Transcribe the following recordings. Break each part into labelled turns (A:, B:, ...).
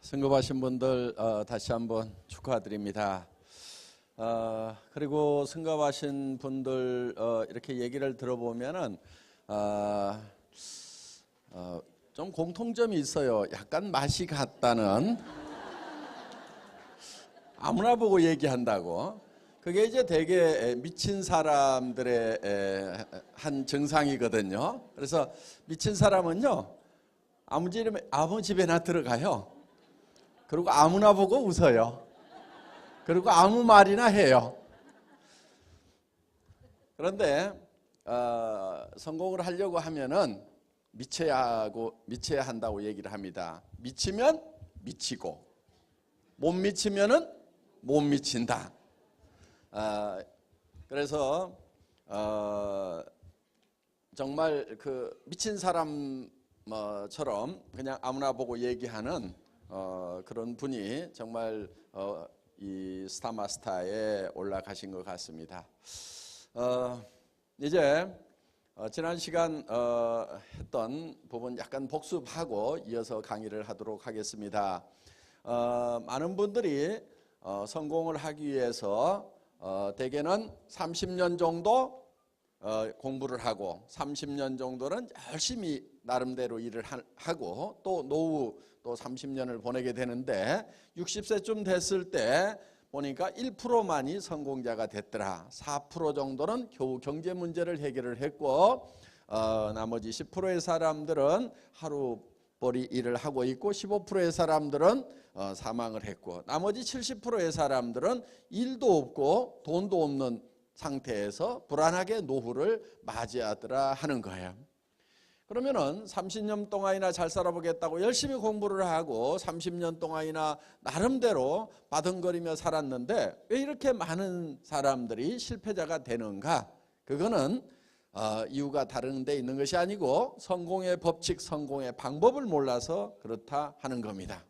A: 승급하신 분들 다시 한번 축하드립니다. 그리고 승급하신 분들 이렇게 얘기를 들어보면은 좀 공통점이 있어요. 약간 맛이 같다는, 아무나 보고 얘기한다고. 그게 이제 되게 미친 사람들의 한 증상이거든요. 그래서 미친 사람은요, 아무 집에나 들어가요. 그리고 아무나 보고 웃어요. 그리고 아무 말이나 해요. 그런데 성공을 하려고 하면은 미쳐야 한다고 얘기를 합니다. 미치면 미치고, 못 미치면은 못 미친다. 그래서 정말 그 미친 사람처럼 그냥 아무나 보고 얘기하는 그런 분이 정말 이 스타마스터에 올라가신 것 같습니다. 이제 지난 시간 했던 부분 약간 복습하고 이어서 강의를 하도록 하겠습니다. 많은 분들이 성공을 하기 위해서 대개는 30년 정도 공부를 하고 30년 정도는 열심히 나름대로 일을 하고 또 노후 또 30년을 보내게 되는데 60세쯤 됐을 때 보니까 1%만이 성공자가 됐더라. 4% 정도는 겨우 경제 문제를 해결을 했고 나머지 10%의 사람들은 하루벌이 일을 하고 있고 15%의 사람들은 사망을 했고 나머지 70%의 사람들은 일도 없고 돈도 없는 상태에서 불안하게 노후를 맞이하더라 하는 거예요. 그러면은 30년 동안이나 잘 살아보겠다고 열심히 공부를 하고 30년 동안이나 나름대로 바둥거리며 살았는데 왜 이렇게 많은 사람들이 실패자가 되는가? 그거는 이유가 다른 데 있는 것이 아니고 성공의 법칙, 성공의 방법을 몰라서 그렇다 하는 겁니다.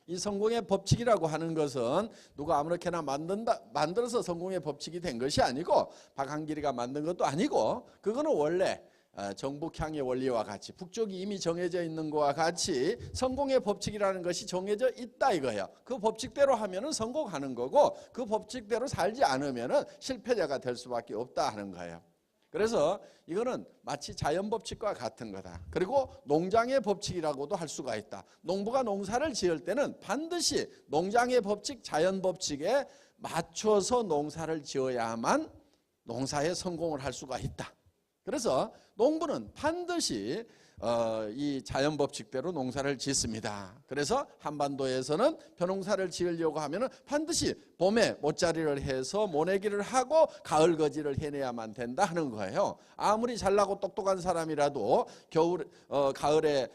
A: 이 성공의 법칙이라고 하는 것은 누가 아무렇게나 만들어서 성공의 법칙이 된 것이 아니고 박한길이가 만든 것도 아니고 그거는 원래 정북향의 원리와 같이 북쪽이 이미 정해져 있는 것과 같이 성공의 법칙이라는 것이 정해져 있다 이거예요. 그 법칙대로 하면은 성공하는 거고 그 법칙대로 살지 않으면은 실패자가 될 수밖에 없다 하는 거예요. 그래서 이거는 마치 자연법칙과 같은 거다. 그리고 농장의 법칙이라고도 할 수가 있다. 농부가 농사를 지을 때는 반드시 농장의 법칙, 자연법칙에 맞춰서 농사를 지어야만 농사에 성공을 할 수가 있다. 그래서 농부는 반드시 이 자연법칙대로 농사를 짓습니다. 그래서 한반도에서는 벼농사를 지으려고 하면 반드시 봄에 모짜리를 해서 모내기를 하고 가을 거지를 해내야만 된다 하는 거예요. 아무리 잘나고 똑똑한 사람이라도 가을에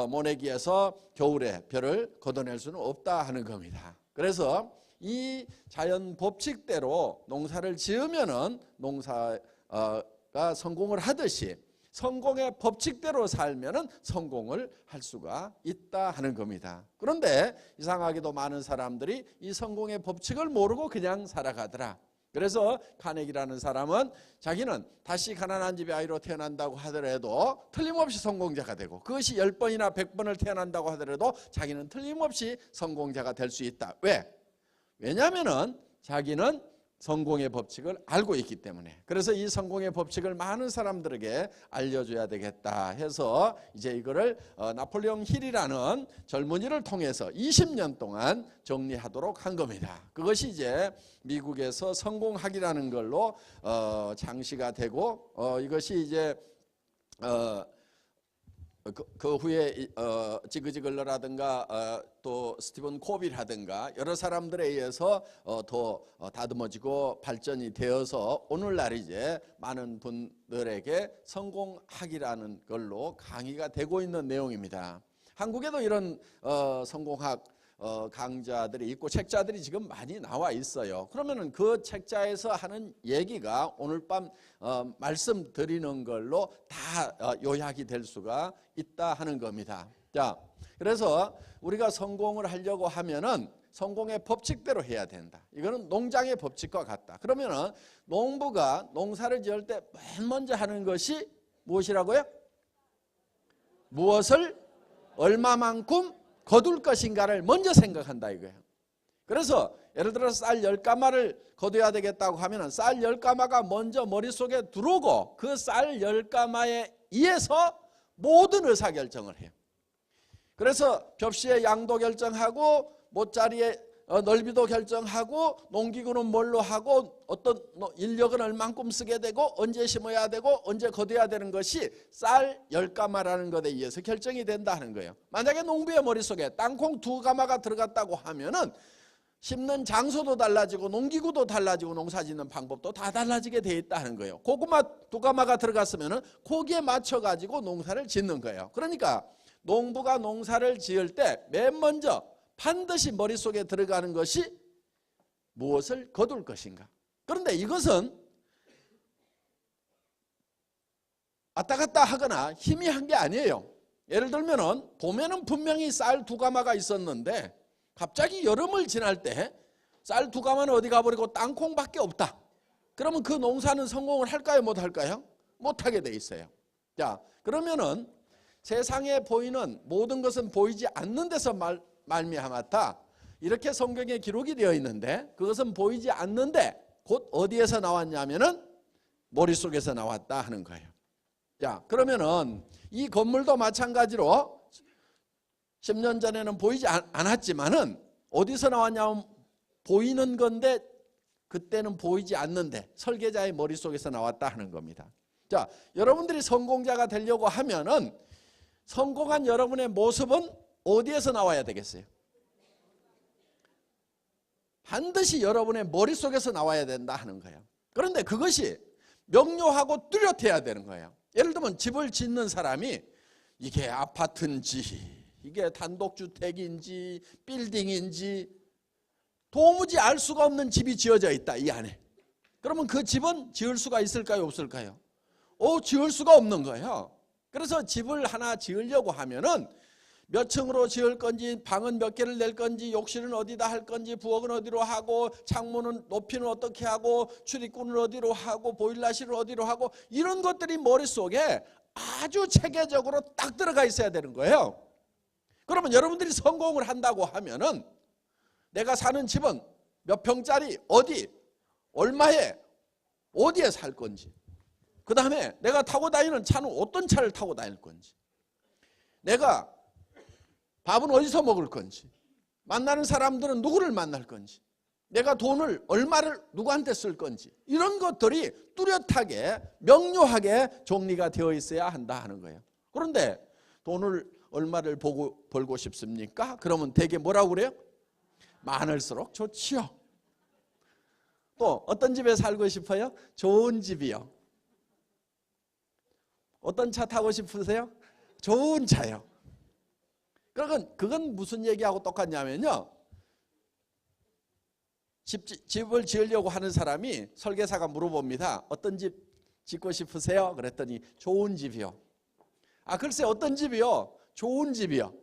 A: 모내기에서 겨울에 벼를 걷어낼 수는 없다 하는 겁니다. 그래서 이 자연법칙대로 농사를 지으면은 농사가 성공을 하듯이 성공의 법칙대로 살면은 성공을 할 수가 있다 하는 겁니다. 그런데 이상하게도 많은 사람들이 이 성공의 법칙을 모르고 그냥 살아가더라. 그래서 카네기라는 사람은 자기는 다시 가난한 집의 아이로 태어난다고 하더라도 틀림없이 성공자가 되고 그것이 10번이나 100번을 태어난다고 하더라도 자기는 틀림없이 성공자가 될 수 있다. 왜? 왜냐하면은 자기는 성공의 법칙을 알고 있기 때문에. 그래서 이 성공의 법칙을 많은 사람들에게 알려줘야 되겠다 해서 이제 이거를 나폴레옹 힐이라는 젊은이를 통해서 20년 동안 정리하도록 한 겁니다. 그것이 이제 미국에서 성공학이라는 걸로 창시가 되고 이것이 이제 그 후에 지그지글러라든가 또 스티븐 코비라든가 여러 사람들에 의해서 더 다듬어지고 발전이 되어서 오늘날 이제 많은 분들에게 성공학이라는 걸로 강의가 되고 있는 내용입니다. 한국에도 이런 성공학 강좌들이 있고 책자들이 지금 많이 나와 있어요. 그러면은 그 책자에서 하는 얘기가 오늘 밤 말씀드리는 걸로 다 요약이 될 수가 있다 하는 겁니다. 자, 그래서 우리가 성공을 하려고 하면은 성공의 법칙대로 해야 된다. 이거는 농장의 법칙과 같다. 그러면은 농부가 농사를 지을 때 맨 먼저 하는 것이 무엇이라고요? 무엇을 얼마만큼 거둘 것인가를 먼저 생각한다 이거예요. 그래서 예를 들어서 쌀 10가마를 거둬야 되겠다고 하면 쌀 10가마가 먼저 머릿속에 들어오고 그 쌀 10가마에 의해서 모든 의사결정을 해요. 그래서 벽시의 양도 결정하고 못자리의 넓이도 결정하고 농기구는 뭘로 하고 어떤 인력은 얼만큼 쓰게 되고 언제 심어야 되고 언제 거둬야 되는 것이 쌀 10가마라는 것에 의해서 결정이 된다 하는 거예요. 만약에 농부의 머릿속에 땅콩 2가마가 들어갔다고 하면은 심는 장소도 달라지고 농기구도 달라지고 농사 짓는 방법도 다 달라지게 돼 있다는 거예요. 고구마 2가마가 들어갔으면은 거기에 맞춰 가지고 농사를 짓는 거예요. 그러니까 농부가 농사를 지을 때 맨 먼저 반드시 머릿속에 들어가는 것이 무엇을 거둘 것인가. 그런데 이것은 왔다 갔다 하거나 희미한 게 아니에요. 예를 들면은 봄에는 분명히 쌀 2가마가 있었는데 갑자기 여름을 지날 때 쌀 2가마는 어디 가버리고 땅콩밖에 없다. 그러면 그 농사는 성공을 할까요? 못할까요? 못하게 돼 있어요. 자, 그러면은 세상에 보이는 모든 것은 보이지 않는 데서 말미암았다. 이렇게 성경에 기록이 되어 있는데 그것은 보이지 않는데 곧 어디에서 나왔냐면은 머릿속에서 나왔다 하는 거예요. 자, 그러면은 이 건물도 마찬가지로 10년 전에는 보이지 않았지만은 어디서 나왔냐면 보이는 건데 그때는 보이지 않는데 설계자의 머릿속에서 나왔다 하는 겁니다. 자, 여러분들이 성공자가 되려고 하면은 성공한 여러분의 모습은 어디에서 나와야 되겠어요? 반드시 여러분의 머릿속에서 나와야 된다 하는 거예요. 그런데 그것이 명료하고 뚜렷해야 되는 거예요. 예를 들면 집을 짓는 사람이 이게 아파트인지 이게 단독주택인지 빌딩인지 도무지 알 수가 없는 집이 지어져 있다 이 안에. 그러면 그 집은 지을 수가 있을까요? 없을까요? 지을 수가 없는 거예요. 그래서 집을 하나 지으려고 하면은 몇 층으로 지을 건지 방은 몇 개를 낼 건지 욕실은 어디다 할 건지 부엌은 어디로 하고 창문은 높이는 어떻게 하고 출입구는 어디로 하고 보일러실은 어디로 하고 이런 것들이 머릿속에 아주 체계적으로 딱 들어가 있어야 되는 거예요. 그러면 여러분들이 성공을 한다고 하면은 내가 사는 집은 몇 평짜리 어디 얼마에 어디에 살 건지 그 다음에 내가 타고 다니는 차는 어떤 차를 타고 다닐 건지 내가 밥은 어디서 먹을 건지 만나는 사람들은 누구를 만날 건지 내가 돈을 얼마를 누구한테 쓸 건지 이런 것들이 뚜렷하게 명료하게 정리가 되어 있어야 한다 하는 거예요. 그런데 돈을 얼마를 벌고 싶습니까? 그러면 대개 뭐라고 그래요? 많을수록 좋지요. 또 어떤 집에 살고 싶어요? 좋은 집이요. 어떤 차 타고 싶으세요? 좋은 차요. 그건 무슨 얘기하고 똑같냐면요. 집을 지으려고 하는 사람이 설계사가 물어봅니다. 어떤 집 짓고 싶으세요? 그랬더니 좋은 집이요. 글쎄 어떤 집이요? 좋은 집이요.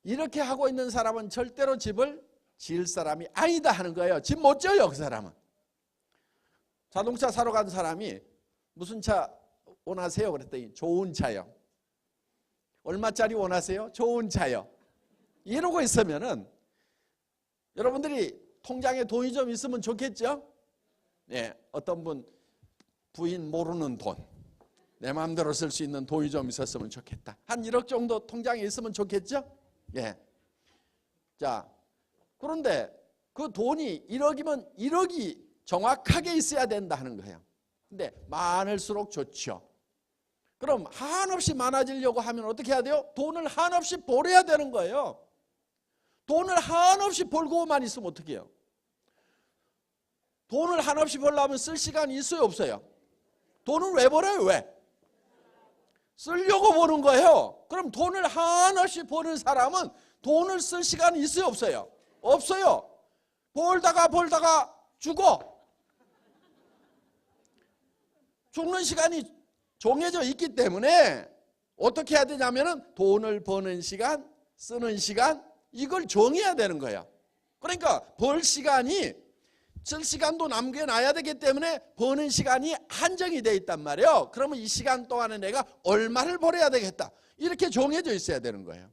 A: 이렇게 하고 있는 사람은 절대로 집을 지을 사람이 아니다 하는 거예요. 집 못 지어요 그 사람은. 자동차 사러 간 사람이 무슨 차 원하세요? 그랬더니 좋은 차요. 얼마짜리 원하세요? 좋은 차요. 이러고 있으면은 여러분들이 통장에 돈이 좀 있으면 좋겠죠? 예, 어떤 분 부인 모르는 돈, 내 마음대로 쓸 수 있는 돈이 좀 있었으면 좋겠다. 한 1억 정도 통장에 있으면 좋겠죠? 예. 자, 그런데 그 돈이 1억이면 1억이 정확하게 있어야 된다 하는 거예요. 근데 많을수록 좋죠. 그럼 한없이 많아지려고 하면 어떻게 해야 돼요? 돈을 한없이 벌어야 되는 거예요. 돈을 한없이 벌고만 있으면 어떻게 해요? 돈을 한없이 벌려면 쓸 시간이 있어요 없어요? 돈을 왜 벌어요? 왜? 쓰려고 버는 거예요. 그럼 돈을 한없이 버는 사람은 돈을 쓸 시간이 있어요 없어요? 없어요. 벌다가 죽어. 죽는 시간이 정해져 있기 때문에 어떻게 해야 되냐면은 돈을 버는 시간, 쓰는 시간 이걸 정해야 되는 거예요. 그러니까 벌 시간이 쓸 시간도 남겨놔야 되기 때문에 버는 시간이 한정이 돼 있단 말이에요. 그러면 이 시간 동안에 내가 얼마를 벌어야 되겠다. 이렇게 정해져 있어야 되는 거예요.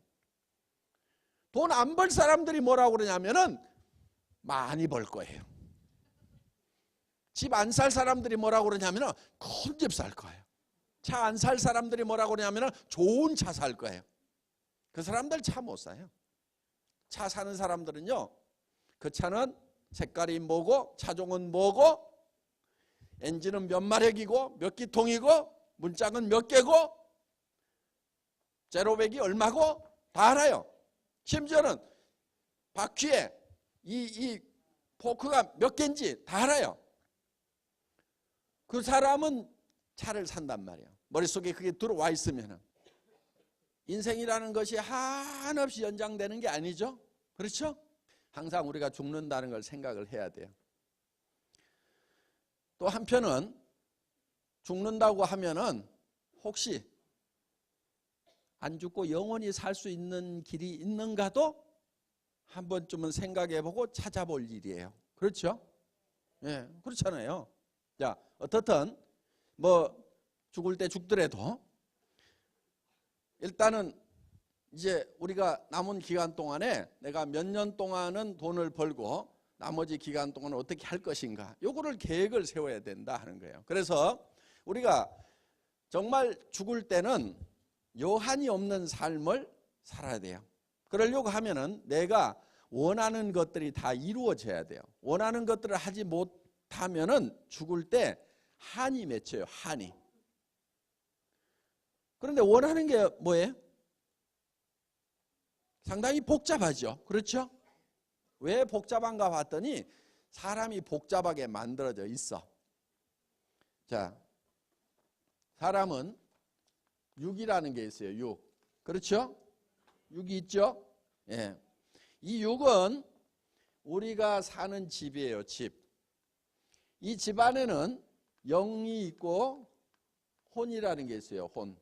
A: 돈 안 벌 사람들이 뭐라고 그러냐면은 많이 벌 거예요. 집 안 살 사람들이 뭐라고 그러냐면은 큰 집 살 거예요. 차 안 살 사람들이 뭐라고 그러냐면은 좋은 차 살 거예요. 그 사람들 차 못 사요. 차 사는 사람들은요, 그 차는 색깔이 뭐고 차종은 뭐고 엔진은 몇 마력이고 몇 기통이고 문짝은 몇 개고 제로백이 얼마고 다 알아요. 심지어는 바퀴에 이 포크가 몇 개인지 다 알아요. 그 사람은 차를 산단 말이에요. 머릿속에 그게 들어와 있으면은. 인생이라는 것이 한없이 연장되는 게 아니죠. 그렇죠? 항상 우리가 죽는다는 걸 생각을 해야 돼요. 또 한편은 죽는다고 하면은 혹시 안 죽고 영원히 살 수 있는 길이 있는가도 한 번쯤은 생각해보고 찾아볼 일이에요. 그렇죠? 예, 그렇잖아요. 자, 어떻든 뭐 죽을 때 죽더라도 일단은 이제 우리가 남은 기간 동안에 내가 몇 년 동안은 돈을 벌고 나머지 기간 동안은 어떻게 할 것인가, 요거를 계획을 세워야 된다 하는 거예요. 그래서 우리가 정말 죽을 때는 여한이 없는 삶을 살아야 돼요. 그러려고 하면은 내가 원하는 것들이 다 이루어져야 돼요. 원하는 것들을 하지 못하면은 죽을 때 한이 맺혀요. 한이. 그런데 원하는 게 뭐예요? 상당히 복잡하죠. 그렇죠? 왜 복잡한가 봤더니 사람이 복잡하게 만들어져 있어. 자, 사람은 육이라는 게 있어요. 육. 그렇죠? 육이 있죠? 예. 이 육은 우리가 사는 집이에요. 집. 이 집 안에는 영이 있고 혼이라는 게 있어요. 혼.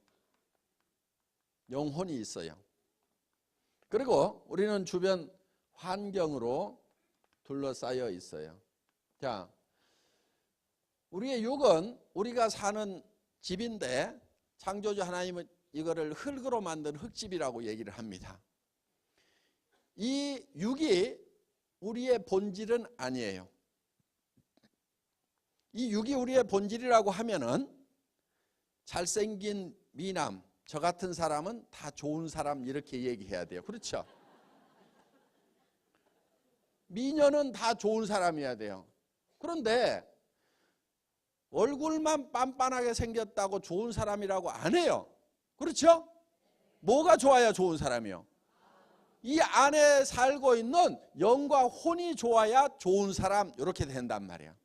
A: 영혼이 있어요. 그리고 우리는 주변 환경으로 둘러싸여 있어요. 자, 우리의 육은 우리가 사는 집인데 창조주 하나님은 이거를 흙으로 만든 흙집이라고 얘기를 합니다. 이 육이 우리의 본질은 아니에요. 이 육이 우리의 본질이라고 하면은 잘생긴 미남, 저 같은 사람은 다 좋은 사람 이렇게 얘기해야 돼요. 그렇죠? 미녀는 다 좋은 사람이어야 돼요. 그런데 얼굴만 빤빤하게 생겼다고 좋은 사람이라고 안 해요. 그렇죠? 뭐가 좋아야 좋은 사람이요? 이 안에 살고 있는 영과 혼이 좋아야 좋은 사람 이렇게 된단 말이야.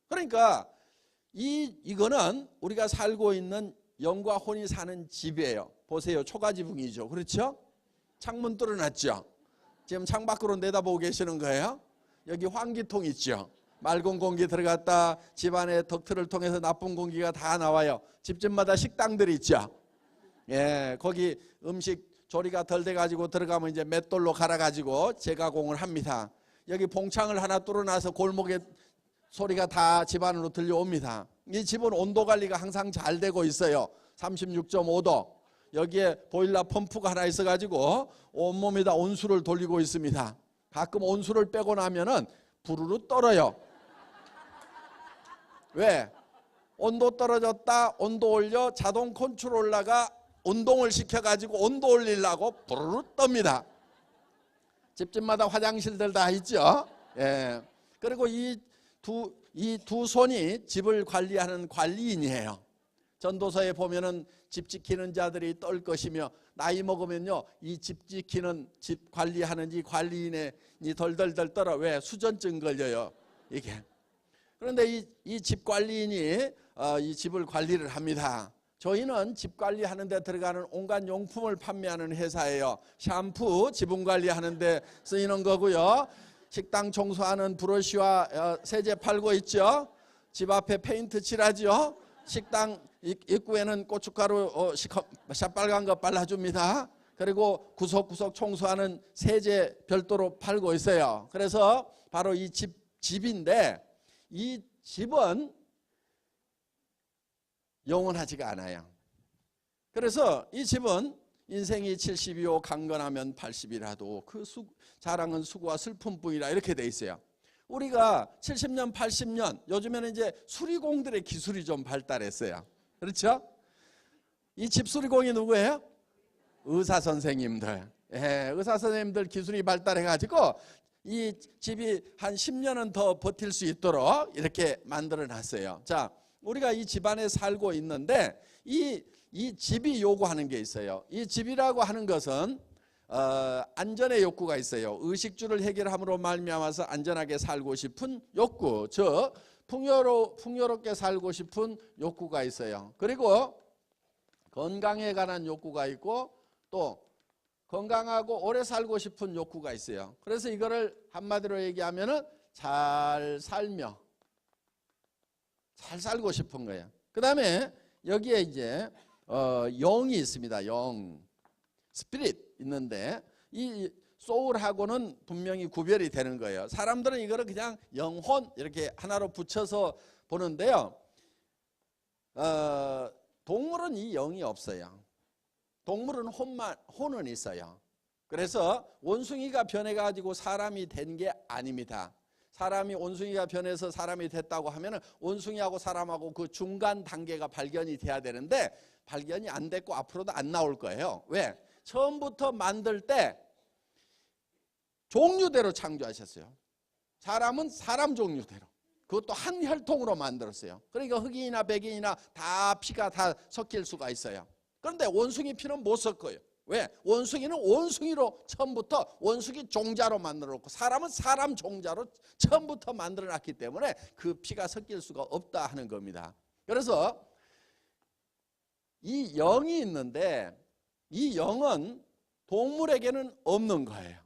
A: 그러니까 이거는 우리가 살고 있는 영과 혼이 사는 집이에요. 보세요. 초가지붕이죠. 그렇죠? 창문 뚫어놨죠. 지금 창밖으로 내다보고 계시는 거예요. 여기 환기통 있죠. 맑은 공기 들어갔다 집안의 덕트를 통해서 나쁜 공기가 다 나와요. 집집마다 식당들이 있죠. 예, 거기 음식 조리가 덜 돼가지고 들어가면 이제 맷돌로 갈아가지고 재가공을 합니다. 여기 봉창을 하나 뚫어놔서 골목에 소리가 다 집안으로 들려옵니다. 이 집은 온도 관리가 항상 잘 되고 있어요. 36.5도. 여기에 보일러 펌프가 하나 있어가지고 온몸에다 온수를 돌리고 있습니다. 가끔 온수를 빼고 나면은 부르르 떨어요. 왜? 온도 떨어졌다 온도 올려 자동 컨트롤러가 운동을 시켜가지고 온도 올리려고 부르르 떱니다. 집집마다 화장실들 다 있죠. 예. 그리고 이 두 손이 집을 관리하는 관리인이에요. 전도서에 보면은 집 지키는 자들이 떨 것이며 나이 먹으면요 이 집 지키는 집 관리하는 이 관리인이 덜덜덜 떨어. 왜? 수전증 걸려요 이게. 그런데 이 집 관리인이 이 집을 관리를 합니다. 저희는 집 관리하는 데 들어가는 온갖 용품을 판매하는 회사예요. 샴푸 지분 관리하는 데 쓰이는 거고요. 식당 청소하는 브러쉬와 세제 팔고 있죠. 집 앞에 페인트 칠하죠. 식당 입구에는 고춧가루 샷빨간 거 발라줍니다. 그리고 구석구석 청소하는 세제 별도로 팔고 있어요. 그래서 바로 이 집인데 이 집은 영원하지가 않아요. 그래서 이 집은 인생이 70이요 강건하면 80이라도 그 자랑은 수고와 슬픔뿐이라 이렇게 돼 있어요. 우리가 70년 80년 요즘에는 이제 수리공들의 기술이 좀 발달했어요. 그렇죠? 이 집수리공이 누구예요? 의사 선생님들. 예, 의사 선생님들 기술이 발달해 가지고 이 집이 한 10년은 더 버틸 수 있도록 이렇게 만들어 놨어요. 자, 우리가 이 집안에 살고 있는데 이 집이 요구하는 게 있어요. 이 집이라고 하는 것은 안전의 욕구가 있어요. 의식주를 해결함으로 말미암아서 안전하게 살고 싶은 욕구, 즉 풍요롭게 살고 싶은 욕구가 있어요. 그리고 건강에 관한 욕구가 있고 또 건강하고 오래 살고 싶은 욕구가 있어요. 그래서 이거를 한마디로 얘기하면은 잘 살고 싶은 거예요. 그 다음에 여기에 이제 영이 있습니다. 영, 스피릿 있는데 이 소울하고는 분명히 구별이 되는 거예요. 사람들은 이거를 그냥 영혼 이렇게 하나로 붙여서 보는데요. 동물은 이 영이 없어요. 동물은 혼은 있어요. 그래서 원숭이가 변해가지고 사람이 된 게 아닙니다. 사람이 원숭이가 변해서 사람이 됐다고 하면 원숭이하고 사람하고 그 중간 단계가 발견이 돼야 되는데 발견이 안 됐고 앞으로도 안 나올 거예요. 왜? 처음부터 만들 때 종류대로 창조하셨어요. 사람은 사람 종류대로. 그것도 한 혈통으로 만들었어요. 그러니까 흑인이나 백인이나 다 피가 다 섞일 수가 있어요. 그런데 원숭이 피는 못 섞어요. 왜? 원숭이는 원숭이로 처음부터 원숭이 종자로 만들어놓고 사람은 사람 종자로 처음부터 만들어놨기 때문에 그 피가 섞일 수가 없다 하는 겁니다. 그래서 이 영이 있는데 이 영은 동물에게는 없는 거예요.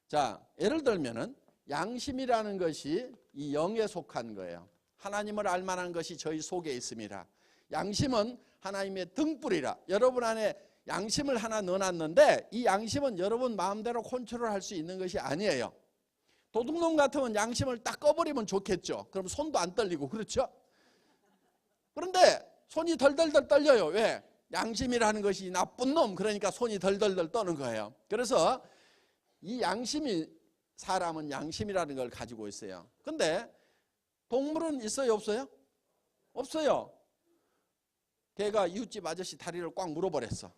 A: 자, 예를 들면은 양심이라는 것이 이 영에 속한 거예요. 하나님을 알만한 것이 저희 속에 있습니다. 양심은 하나님의 등불이라. 여러분 안에 양심을 하나 넣어놨는데 이 양심은 여러분 마음대로 컨트롤할 수 있는 것이 아니에요. 도둑놈 같으면 양심을 딱 꺼버리면 좋겠죠. 그럼 손도 안 떨리고 그렇죠? 그런데 손이 덜덜덜 떨려요. 왜? 양심이라는 것이 나쁜 놈, 그러니까 손이 덜덜덜 떠는 거예요. 그래서 이 양심이, 사람은 양심이라는 걸 가지고 있어요. 근데 동물은 있어요, 없어요? 없어요. 걔가 이웃집 아저씨 다리를 꽉 물어버렸어.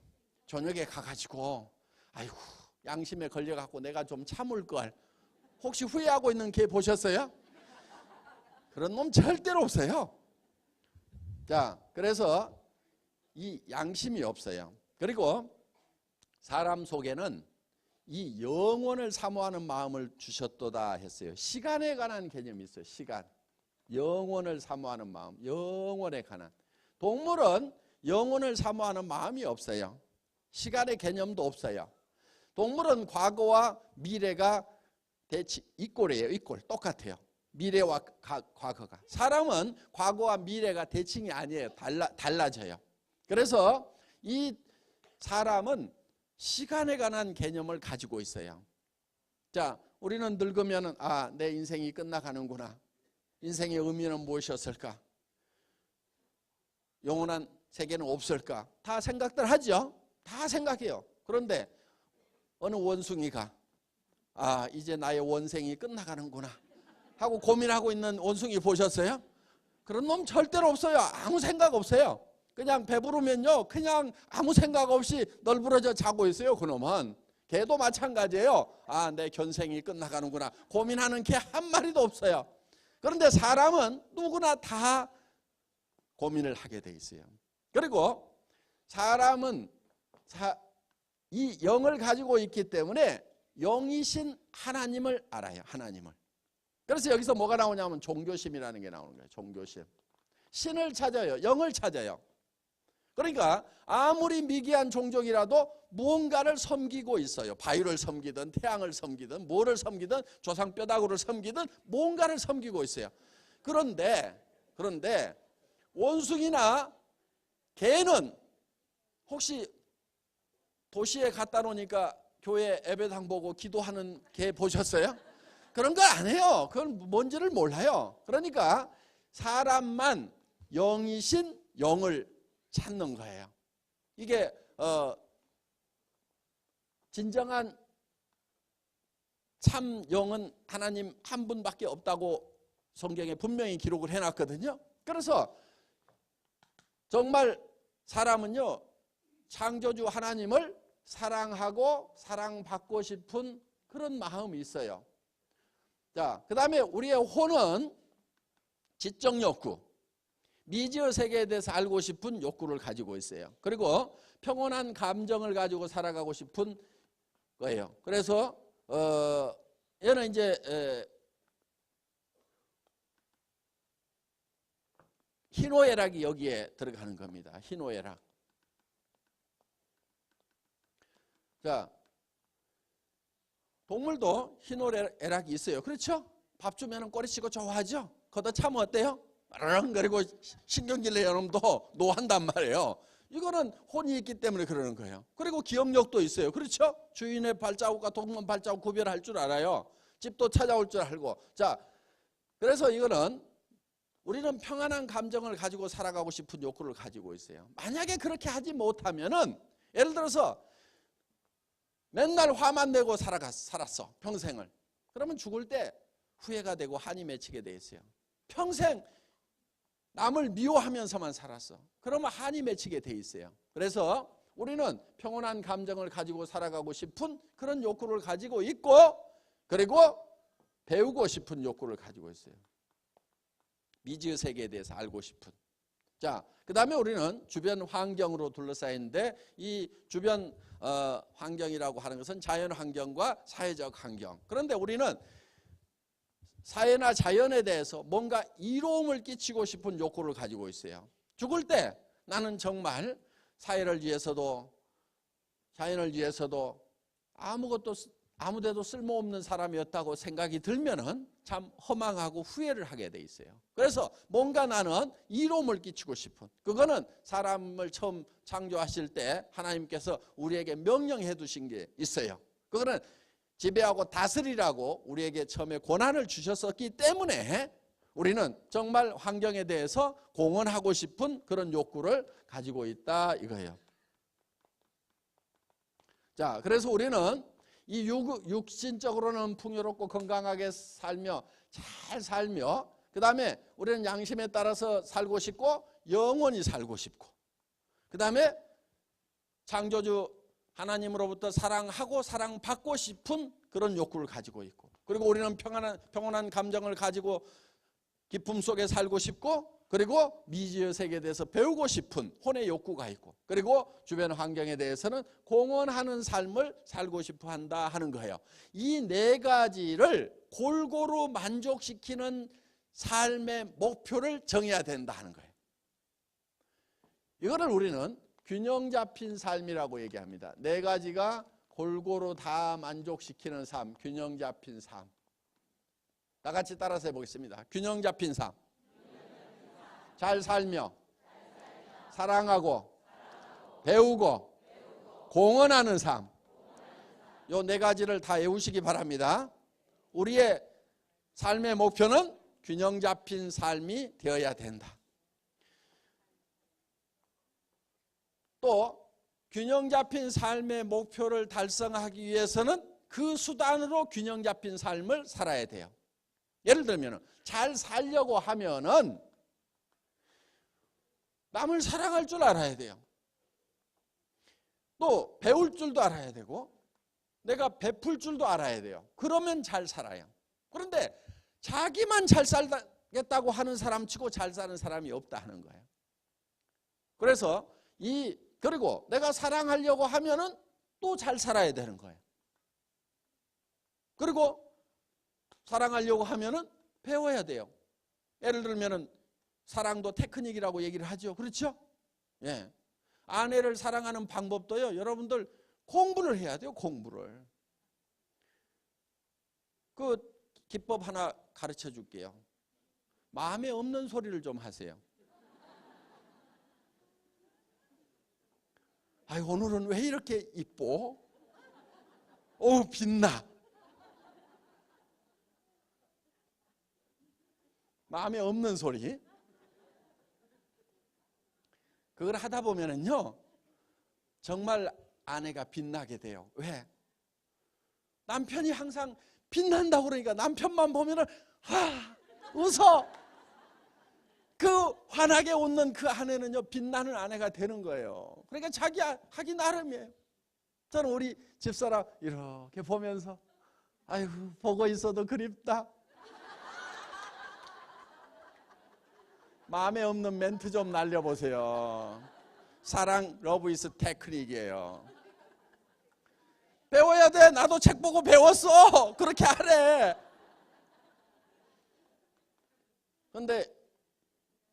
A: 저녁에 가가지고 아이고 양심에 걸려갖고 내가 좀 참을걸. 혹시 후회하고 있는 걔 보셨어요? 그런 놈 절대로 없어요. 자, 그래서 이 양심이 없어요. 그리고 사람 속에는 이 영원을 사모하는 마음을 주셨도다 했어요. 시간에 관한 개념이 있어요. 시간. 영원을 사모하는 마음. 영원에 관한. 동물은 영혼을 사모하는 마음이 없어요. 시간의 개념도 없어요. 동물은 과거와 미래가 이꼴이에요. 이꼴. 똑같아요. 미래와 과거가. 사람은 과거와 미래가 대칭이 아니에요. 달라져요. 그래서 이 사람은 시간에 관한 개념을 가지고 있어요. 자, 우리는 늙으면 내 인생이 끝나가는구나. 인생의 의미는 무엇이었을까? 영원한 세계는 없을까? 다 생각들 하죠. 다 생각해요. 그런데 어느 원숭이가 이제 나의 원생이 끝나가는구나 하고 고민하고 있는 원숭이 보셨어요? 그런 놈 절대로 없어요. 아무 생각 없어요. 그냥 배부르면요 그냥 아무 생각 없이 널브러져 자고 있어요. 그놈은. 개도 마찬가지예요. 내 견생이 끝나가는구나 고민하는 개 한 마리도 없어요. 그런데 사람은 누구나 다 고민을 하게 돼 있어요. 그리고 사람은 이 영을 가지고 있기 때문에 영이신 하나님을 알아요. 하나님을. 그래서 여기서 뭐가 나오냐면 종교심이라는 게 나오는 거예요. 종교심. 신을 찾아요. 영을 찾아요. 그러니까 아무리 미개한 종족이라도 무언가를 섬기고 있어요. 바위를 섬기든 태양을 섬기든 뭐를 섬기든 조상 뼈다구를 섬기든 무언가를 섬기고 있어요. 그런데 원숭이나 개는 혹시 도시에 갖다 놓으니까 교회 예배당 보고 기도하는 개 보셨어요? 그런 거 안 해요. 그건 뭔지를 몰라요. 그러니까 사람만 영이신 영을 찾는 거예요. 이게 진정한 참 영은 하나님 한 분밖에 없다고 성경에 분명히 기록을 해놨거든요. 그래서 정말 사람은요, 창조주 하나님을 사랑하고 사랑받고 싶은 그런 마음이 있어요. 자, 그 다음에 우리의 혼은 지적 욕구, 미지의 세계에 대해서 알고 싶은 욕구를 가지고 있어요. 그리고 평온한 감정을 가지고 살아가고 싶은 거예요. 그래서 얘는 이제 희노애락이 여기에 들어가는 겁니다. 희노애락. 자, 동물도 희노애락이 있어요. 그렇죠? 밥 주면 꼬리치고 좋아하죠? 걷어차면 어때요? 그리고 신경질내 여러분도 노한단 말이에요. 이거는 혼이 있기 때문에 그러는 거예요. 그리고 기억력도 있어요. 그렇죠? 주인의 발자국과 동물 발자국 구별할 줄 알아요. 집도 찾아올 줄 알고. 자, 그래서 이거는 우리는 평안한 감정을 가지고 살아가고 싶은 욕구를 가지고 있어요. 만약에 그렇게 하지 못하면은, 예를 들어서 맨날 화만 내고 살았어, 평생을. 그러면 죽을 때 후회가 되고 한이 맺히게 돼 있어요. 평생 남을 미워하면서만 살았어. 그러면 한이 맺히게 돼 있어요. 그래서 우리는 평온한 감정을 가지고 살아가고 싶은 그런 욕구를 가지고 있고, 그리고 배우고 싶은 욕구를 가지고 있어요. 미지의 세계에 대해서 알고 싶은. 자, 그 다음에 우리는 주변 환경으로 둘러싸인데, 이 주변 환경이라고 하는 것은 자연 환경과 사회적 환경. 그런데 우리는 사회나 자연에 대해서 뭔가 이로움을 끼치고 싶은 욕구를 가지고 있어요. 죽을 때 나는 정말 사회를 위해서도 자연을 위해서도 아무데도 쓸모없는 사람이었다고 생각이 들면은 참 허망하고 후회를 하게 돼 있어요. 그래서 뭔가 나는 이로움을 끼치고 싶은, 그거는 사람을 처음 창조하실 때 하나님께서 우리에게 명령해 두신 게 있어요. 그거는 지배하고 다스리라고 우리에게 처음에 권한을 주셨었기 때문에 우리는 정말 환경에 대해서 공헌하고 싶은 그런 욕구를 가지고 있다 이거예요. 자, 그래서 우리는 이 육신적으로는 풍요롭고 건강하게 살며 잘 살며, 그 다음에 우리는 양심에 따라서 살고 싶고 영원히 살고 싶고, 그 다음에 창조주 하나님으로부터 사랑하고 사랑받고 싶은 그런 욕구를 가지고 있고, 그리고 우리는 평온한 감정을 가지고 기쁨 속에 살고 싶고, 그리고 미지의 세계에 대해서 배우고 싶은 혼의 욕구가 있고, 그리고 주변 환경에 대해서는 공헌하는 삶을 살고 싶어 한다 하는 거예요. 이 네 가지를 골고루 만족시키는 삶의 목표를 정해야 된다 하는 거예요. 이거를 우리는 균형 잡힌 삶이라고 얘기합니다. 네 가지가 골고루 다 만족시키는 삶, 균형 잡힌 삶. 다 같이 따라서 해보겠습니다. 균형 잡힌 삶. 잘 살며 사랑하고 배우고 공헌하는 삶. 요 네 가지를 다 외우시기 바랍니다. 우리의 삶의 목표는 균형 잡힌 삶이 되어야 된다. 또 균형 잡힌 삶의 목표를 달성하기 위해서는 그 수단으로 균형 잡힌 삶을 살아야 돼요. 예를 들면 잘 살려고 하면은 남을 사랑할 줄 알아야 돼요. 또 배울 줄도 알아야 되고 내가 베풀 줄도 알아야 돼요. 그러면 잘 살아요. 그런데 자기만 잘 살겠다고 하는 사람 치고 잘 사는 사람이 없다 하는 거예요. 그래서 그리고 내가 사랑하려고 하면은 또 잘 살아야 되는 거예요. 그리고 사랑하려고 하면은 배워야 돼요. 예를 들면은 사랑도 테크닉이라고 얘기를 하죠. 그렇죠? 예. 아내를 사랑하는 방법도요, 여러분들 공부를 해야 돼요. 공부를. 그 기법 하나 가르쳐 줄게요. 마음에 없는 소리를 좀 하세요. 아유, 오늘은 왜 이렇게 이뻐? 어우, 빛나. 마음에 없는 소리. 그걸 하다 보면은요, 정말 아내가 빛나게 돼요. 왜? 남편이 항상 빛난다고 그러니까 남편만 보면은 웃어. 그 환하게 웃는 그 아내는요 빛나는 아내가 되는 거예요. 그러니까 자기 하기 나름이에요. 저는 우리 집사람 이렇게 보면서 아이고 보고 있어도 그립다. 마음에 없는 멘트 좀 날려보세요. 사랑 러브 이즈 테크닉이에요. 배워야 돼. 나도 책 보고 배웠어. 그렇게 하래. 근데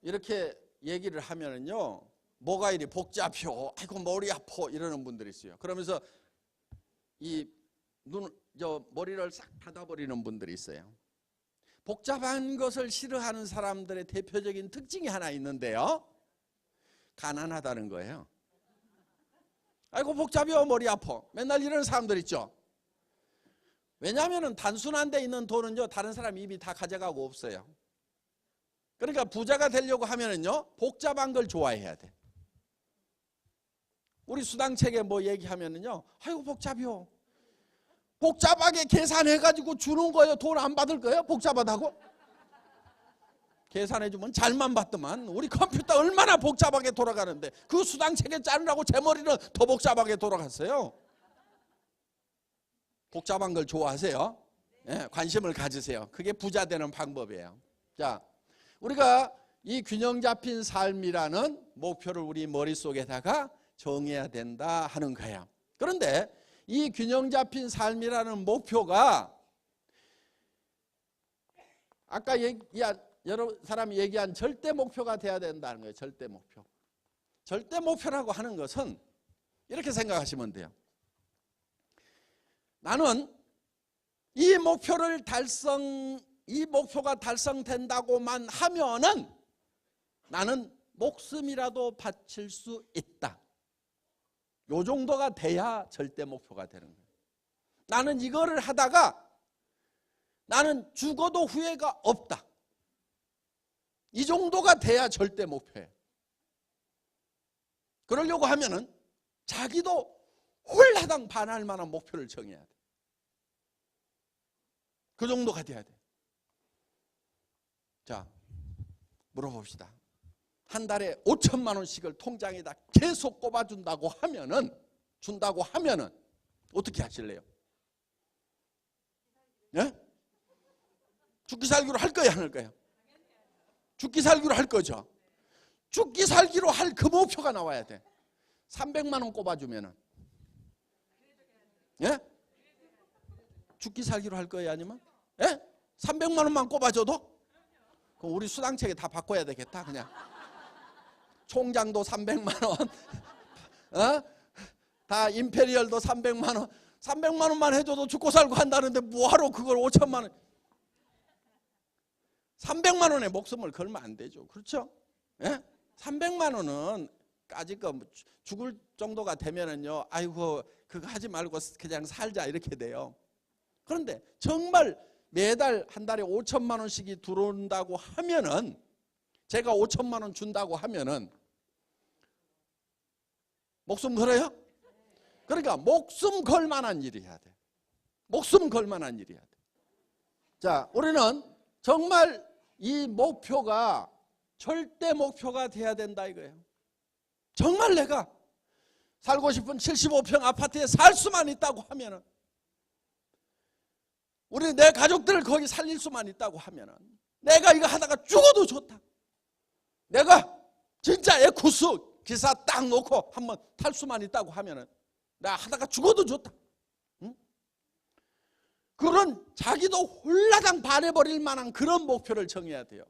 A: 이렇게 얘기를 하면은요 뭐가 이리 복잡혀, 아이고 머리 아파 이러는 분들이 있어요. 그러면서 이 머리를 싹 닫아버리는 분들이 있어요. 복잡한 것을 싫어하는 사람들의 대표적인 특징이 하나 있는데요, 가난하다는 거예요. 아이고 복잡해요, 머리 아파, 맨날 이러는 사람들 있죠. 왜냐하면 단순한 데 있는 돈은요 다른 사람 이미 다 가져가고 없어요. 그러니까 부자가 되려고 하면은요 복잡한 걸 좋아해야 돼. 우리 수당책에 뭐 얘기하면은요, 아이고 복잡해요. 복잡하게 계산해가지고 주는 거예요. 돈 안 받을 거예요? 복잡하다고? 계산해주면 잘만 받더만. 우리 컴퓨터 얼마나 복잡하게 돌아가는데 그 수당책에 짜느라고 제 머리는 더 복잡하게 돌아갔어요. 복잡한 걸 좋아하세요? 네, 관심을 가지세요. 그게 부자 되는 방법이에요. 자, 우리가 이 균형 잡힌 삶이라는 목표를 우리 머릿속에다가 정해야 된다 하는 거예요. 그런데 이 균형 잡힌 삶이라는 목표가 아까 여러 사람이 얘기한 절대 목표가 돼야 된다는 거예요. 절대 목표. 절대 목표라고 하는 것은 이렇게 생각하시면 돼요. 나는 이 목표가 달성된다고만 하면은 나는 목숨이라도 바칠 수 있다. 요 정도가 돼야 절대 목표가 되는 거예요. 나는 이거를 하다가 나는 죽어도 후회가 없다. 이 정도가 돼야 절대 목표예요. 그러려고 하면은 자기도 홀라당 반할 만한 목표를 정해야 돼. 그 정도가 돼야 돼. 자, 물어봅시다. 한 달에 5천만 원씩을 통장에다 계속 꼽아준다고 하면은 어떻게 하실래요? 예? 죽기 살기로 할 거예요, 안 할 거예요? 죽기 살기로 할 거죠. 죽기 살기로 할 그 목표가 나와야 돼. 300만 원 꼽아주면은, 예? 죽기 살기로 할 거예요, 아니면? 예? 300만 원만 꼽아줘도? 그럼 우리 수당책에 다 바꿔야 되겠다, 그냥. 총장도 300만 원, 다 임페리얼도 300만 원, 300만 원만 해줘도 죽고 살고 한다는데 뭐하러 그걸 5천만 원, 300만 원에 목숨을 걸면 안 되죠. 그렇죠? 예? 300만 원은 까짓 거 죽을 정도가 되면은요, 아이고 그거 하지 말고 그냥 살자 이렇게 돼요. 그런데 정말 매달 한 달에 5천만 원씩이 들어온다고 하면은, 제가 5천만 원 준다고 하면은 목숨 걸어요? 그러니까 목숨 걸 만한 일이 해야 돼. 목숨 걸 만한 일이 해야 돼. 자, 우리는 정말 이 목표가 절대 목표가 돼야 된다 이거예요. 정말 내가 살고 싶은 75평 아파트에 살 수만 있다고 하면은, 우리 내 가족들을 거기 살릴 수만 있다고 하면은, 내가 이거 하다가 죽어도 좋다. 내가 진짜 에쿠스 기사 딱 놓고 한번 탈 수만 있다고 하면은 나 하다가 죽어도 좋다. 응? 그런 자기도 홀라당 반해버릴 만한 그런 목표를 정해야 돼요.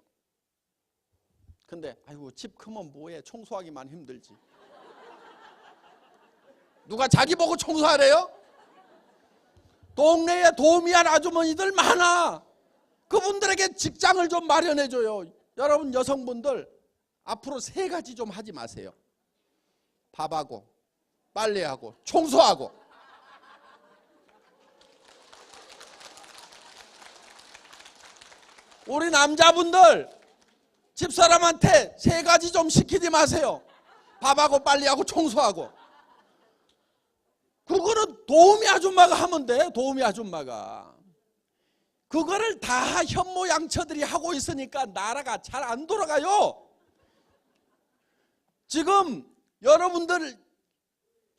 A: 근데 아이고 집 크면 뭐해, 청소하기만 힘들지. 누가 자기 보고 청소하래요? 동네에 도우미한 아주머니들 많아. 그분들에게 직장을 좀 마련해줘요. 여러분 여성분들 앞으로 3가지 좀 하지 마세요. 밥하고 빨래하고 청소하고. 우리 남자분들 집사람한테 3가지 좀 시키지 마세요. 밥하고 빨래하고 청소하고. 그거는 도우미 아줌마가 하면 돼. 도우미 아줌마가. 그거를 다 현모양처들이 하고 있으니까 나라가 잘 안 돌아가요. 지금 여러분들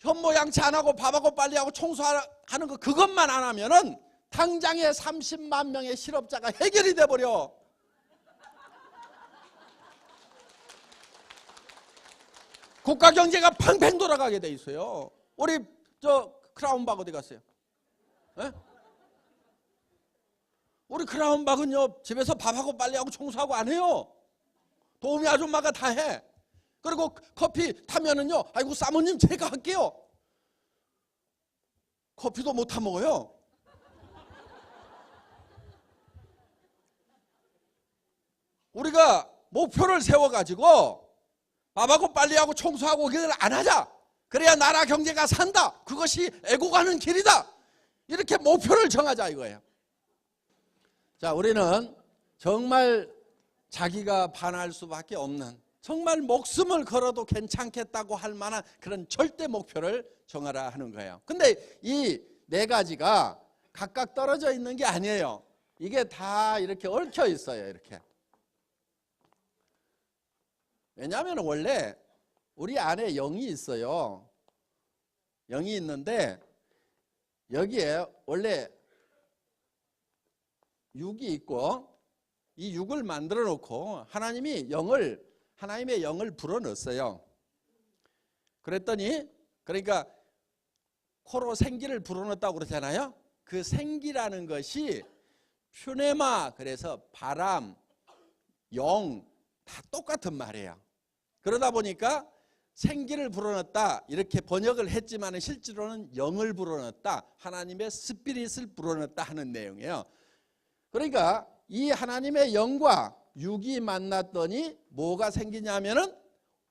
A: 현모양치 안 하고 밥하고 빨리 하고 청소하는 거 그것만 안 하면은 당장에 30만 명의 실업자가 해결이 돼 버려. 국가 경제가 팽팽 돌아가게 돼 있어요. 우리 저 크라운박 어디 갔어요? 에? 우리 크라운박은요 집에서 밥하고 빨리하고 청소하고 안 해요. 도우미 아줌마가 다 해. 그리고 커피 타면은요, 아이고 사모님 제가 할게요. 커피도 못 타 먹어요. 우리가 목표를 세워가지고 밥하고 빨리하고 청소하고 그걸 안 하자. 그래야 나라 경제가 산다. 그것이 에고 가는 길이다. 이렇게 목표를 정하자 이거예요. 자, 우리는 정말 자기가 반할 수밖에 없는, 정말 목숨을 걸어도 괜찮겠다고 할 만한 그런 절대 목표를 정하라 하는 거예요. 근데 이 네 가지가 각각 떨어져 있는 게 아니에요. 이게 다 이렇게 얽혀 있어요. 이렇게. 왜냐하면 원래 우리 안에 영이 있어요. 영이 있는데 여기에 원래 육이 있고, 이 육을 만들어 놓고 하나님의 영을 불어넣었어요. 그랬더니, 그러니까 코로 생기를 불어넣었다고 그러잖아요. 그 생기라는 것이 퓨네마, 그래서 바람, 영 다 똑같은 말이에요. 그러다 보니까 생기를 불어넣었다 이렇게 번역을 했지만 실제로는 영을 불어넣었다, 하나님의 스피릿을 불어넣었다 하는 내용이에요. 그러니까 이 하나님의 영과 육이 만났더니 뭐가 생기냐면은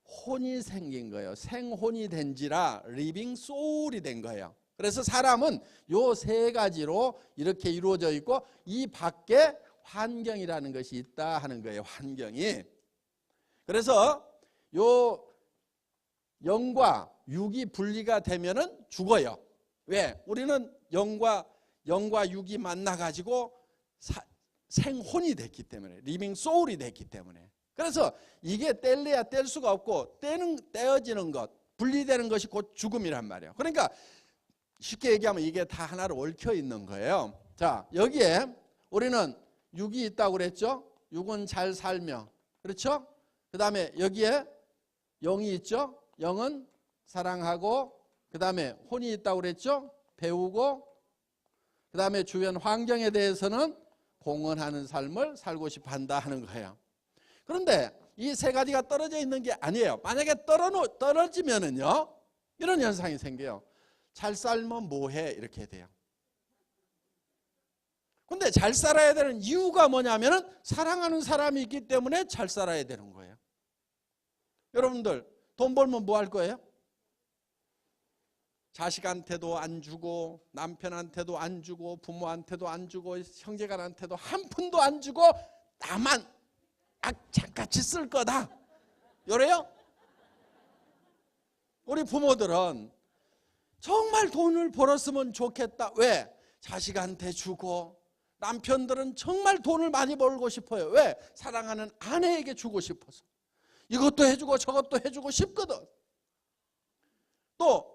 A: 혼이 생긴 거예요. 생혼이 된지라 리빙 소울이 된 거예요. 그래서 사람은 요 세 가지로 이렇게 이루어져 있고, 이 밖에 환경이라는 것이 있다 하는 거예요. 환경이. 그래서 요 영과 육이 분리가 되면은 죽어요. 왜? 우리는 영과 육이 만나 가지고 생혼이 됐기 때문에, 리빙 소울이 됐기 때문에. 그래서 이게 뗄래야 뗄 수가 없고, 떼어지는 것, 분리되는 것이 곧 죽음이란 말이에요. 그러니까 쉽게 얘기하면 이게 다 하나로 얽혀 있는 거예요. 자, 여기에 우리는 육이 있다고 그랬죠. 육은 잘 살며, 그렇죠? 그 다음에 여기에 영이 있죠. 영은 사랑하고, 그 다음에 혼이 있다고 그랬죠. 배우고, 그 다음에 주변 환경에 대해서는 공헌하는 삶을 살고 싶어 한다 하는 거예요. 그런데 이 세 가지가 떨어져 있는 게 아니에요. 만약에 떨어지면은요, 이런 현상이 생겨요. 잘 살면 뭐해? 이렇게 돼요. 근데 잘 살아야 되는 이유가 뭐냐면은 사랑하는 사람이 있기 때문에 잘 살아야 되는 거예요. 여러분들 돈 벌면 뭐 할 거예요? 자식한테도 안 주고, 남편한테도 안 주고, 부모한테도 안 주고, 형제간한테도 한 푼도 안 주고, 나만 악착같이 쓸 거다. 요래요? 우리 부모들은 정말 돈을 벌었으면 좋겠다. 왜? 자식한테 주고, 남편들은 정말 돈을 많이 벌고 싶어요. 왜? 사랑하는 아내에게 주고 싶어서. 이것도 해주고 저것도 해주고 싶거든. 또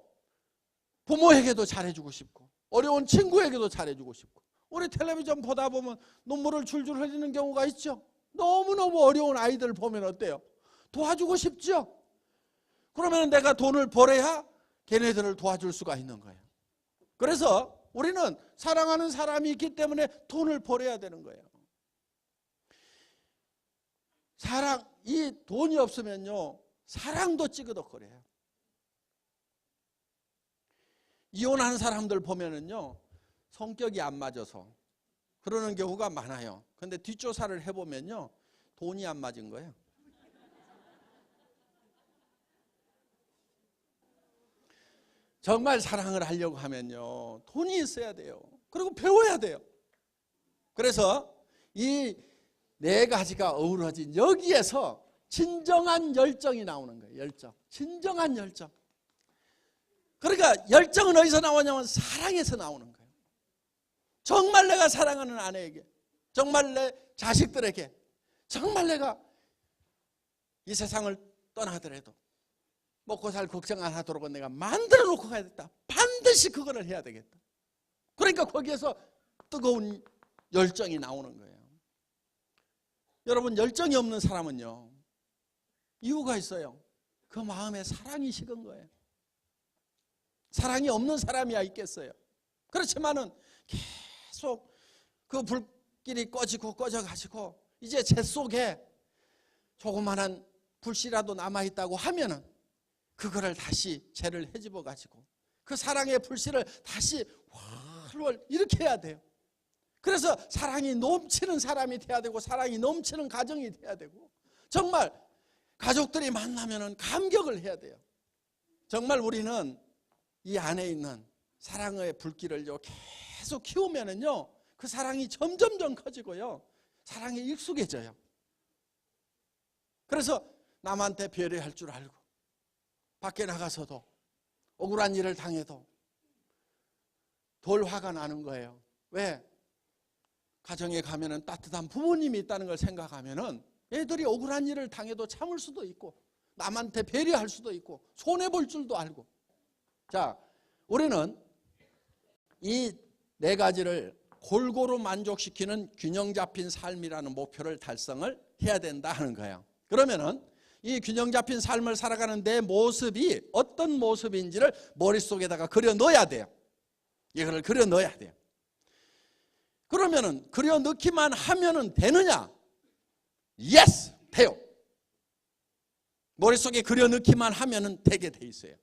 A: 부모에게도 잘해주고 싶고, 어려운 친구에게도 잘해주고 싶고. 우리 텔레비전 보다 보면 눈물을 줄줄 흘리는 경우가 있죠. 너무너무 어려운 아이들 보면 어때요? 도와주고 싶죠? 그러면 내가 돈을 벌어야 걔네들을 도와줄 수가 있는 거예요. 그래서 우리는 사랑하는 사람이 있기 때문에 돈을 벌어야 되는 거예요. 이 돈이 없으면요, 사랑도 찌그덕거려요. 이혼한 사람들 보면은요, 성격이 안 맞아서 그러는 경우가 많아요. 근데 뒷조사를 해보면요, 돈이 안 맞은 거예요. 정말 사랑을 하려고 하면요, 돈이 있어야 돼요. 그리고 배워야 돼요. 그래서 이 네 가지가 어우러진 여기에서 진정한 열정이 나오는 거예요. 열정. 진정한 열정. 그러니까 열정은 어디서 나오냐면 사랑에서 나오는 거예요. 정말 내가 사랑하는 아내에게, 정말 내 자식들에게, 정말 내가 이 세상을 떠나더라도 먹고 살 걱정 안 하도록 내가 만들어 놓고 가야겠다. 반드시 그거를 해야 되겠다. 그러니까 거기에서 뜨거운 열정이 나오는 거예요. 여러분, 열정이 없는 사람은요, 이유가 있어요. 그 마음에 사랑이 식은 거예요. 사랑이 없는 사람이야 있겠어요. 그렇지만은 계속 그 불길이 꺼져가지고 이제 제 속에 조그만한 불씨라도 남아있다고 하면은 그거를 다시 죄를 헤집어 가지고 그 사랑의 불씨를 다시 활활 이렇게 해야 돼요. 그래서 사랑이 넘치는 사람이 돼야 되고, 사랑이 넘치는 가정이 돼야 되고, 정말 가족들이 만나면은 감격을 해야 돼요. 정말 우리는 이 안에 있는 사랑의 불길을요 계속 키우면은요 그 사랑이 점점점 커지고요, 사랑에 익숙해져요. 그래서 남한테 배려할 줄 알고, 밖에 나가서도 억울한 일을 당해도 덜 화가 나는 거예요. 왜? 가정에 가면은 따뜻한 부모님이 있다는 걸 생각하면은 애들이 억울한 일을 당해도 참을 수도 있고, 남한테 배려할 수도 있고, 손해볼 줄도 알고. 자, 우리는 이 네 가지를 골고루 만족시키는 균형 잡힌 삶이라는 목표를 달성을 해야 된다 하는 거예요. 그러면은 이 균형 잡힌 삶을 살아가는 내 모습이 어떤 모습인지를 머릿속에다가 그려 넣어야 돼요. 이거를 그려 넣어야 돼요. 그러면은 그려 넣기만 하면은 되느냐? 예스! 돼요. 머릿속에 그려 넣기만 하면은 되게 돼 있어요.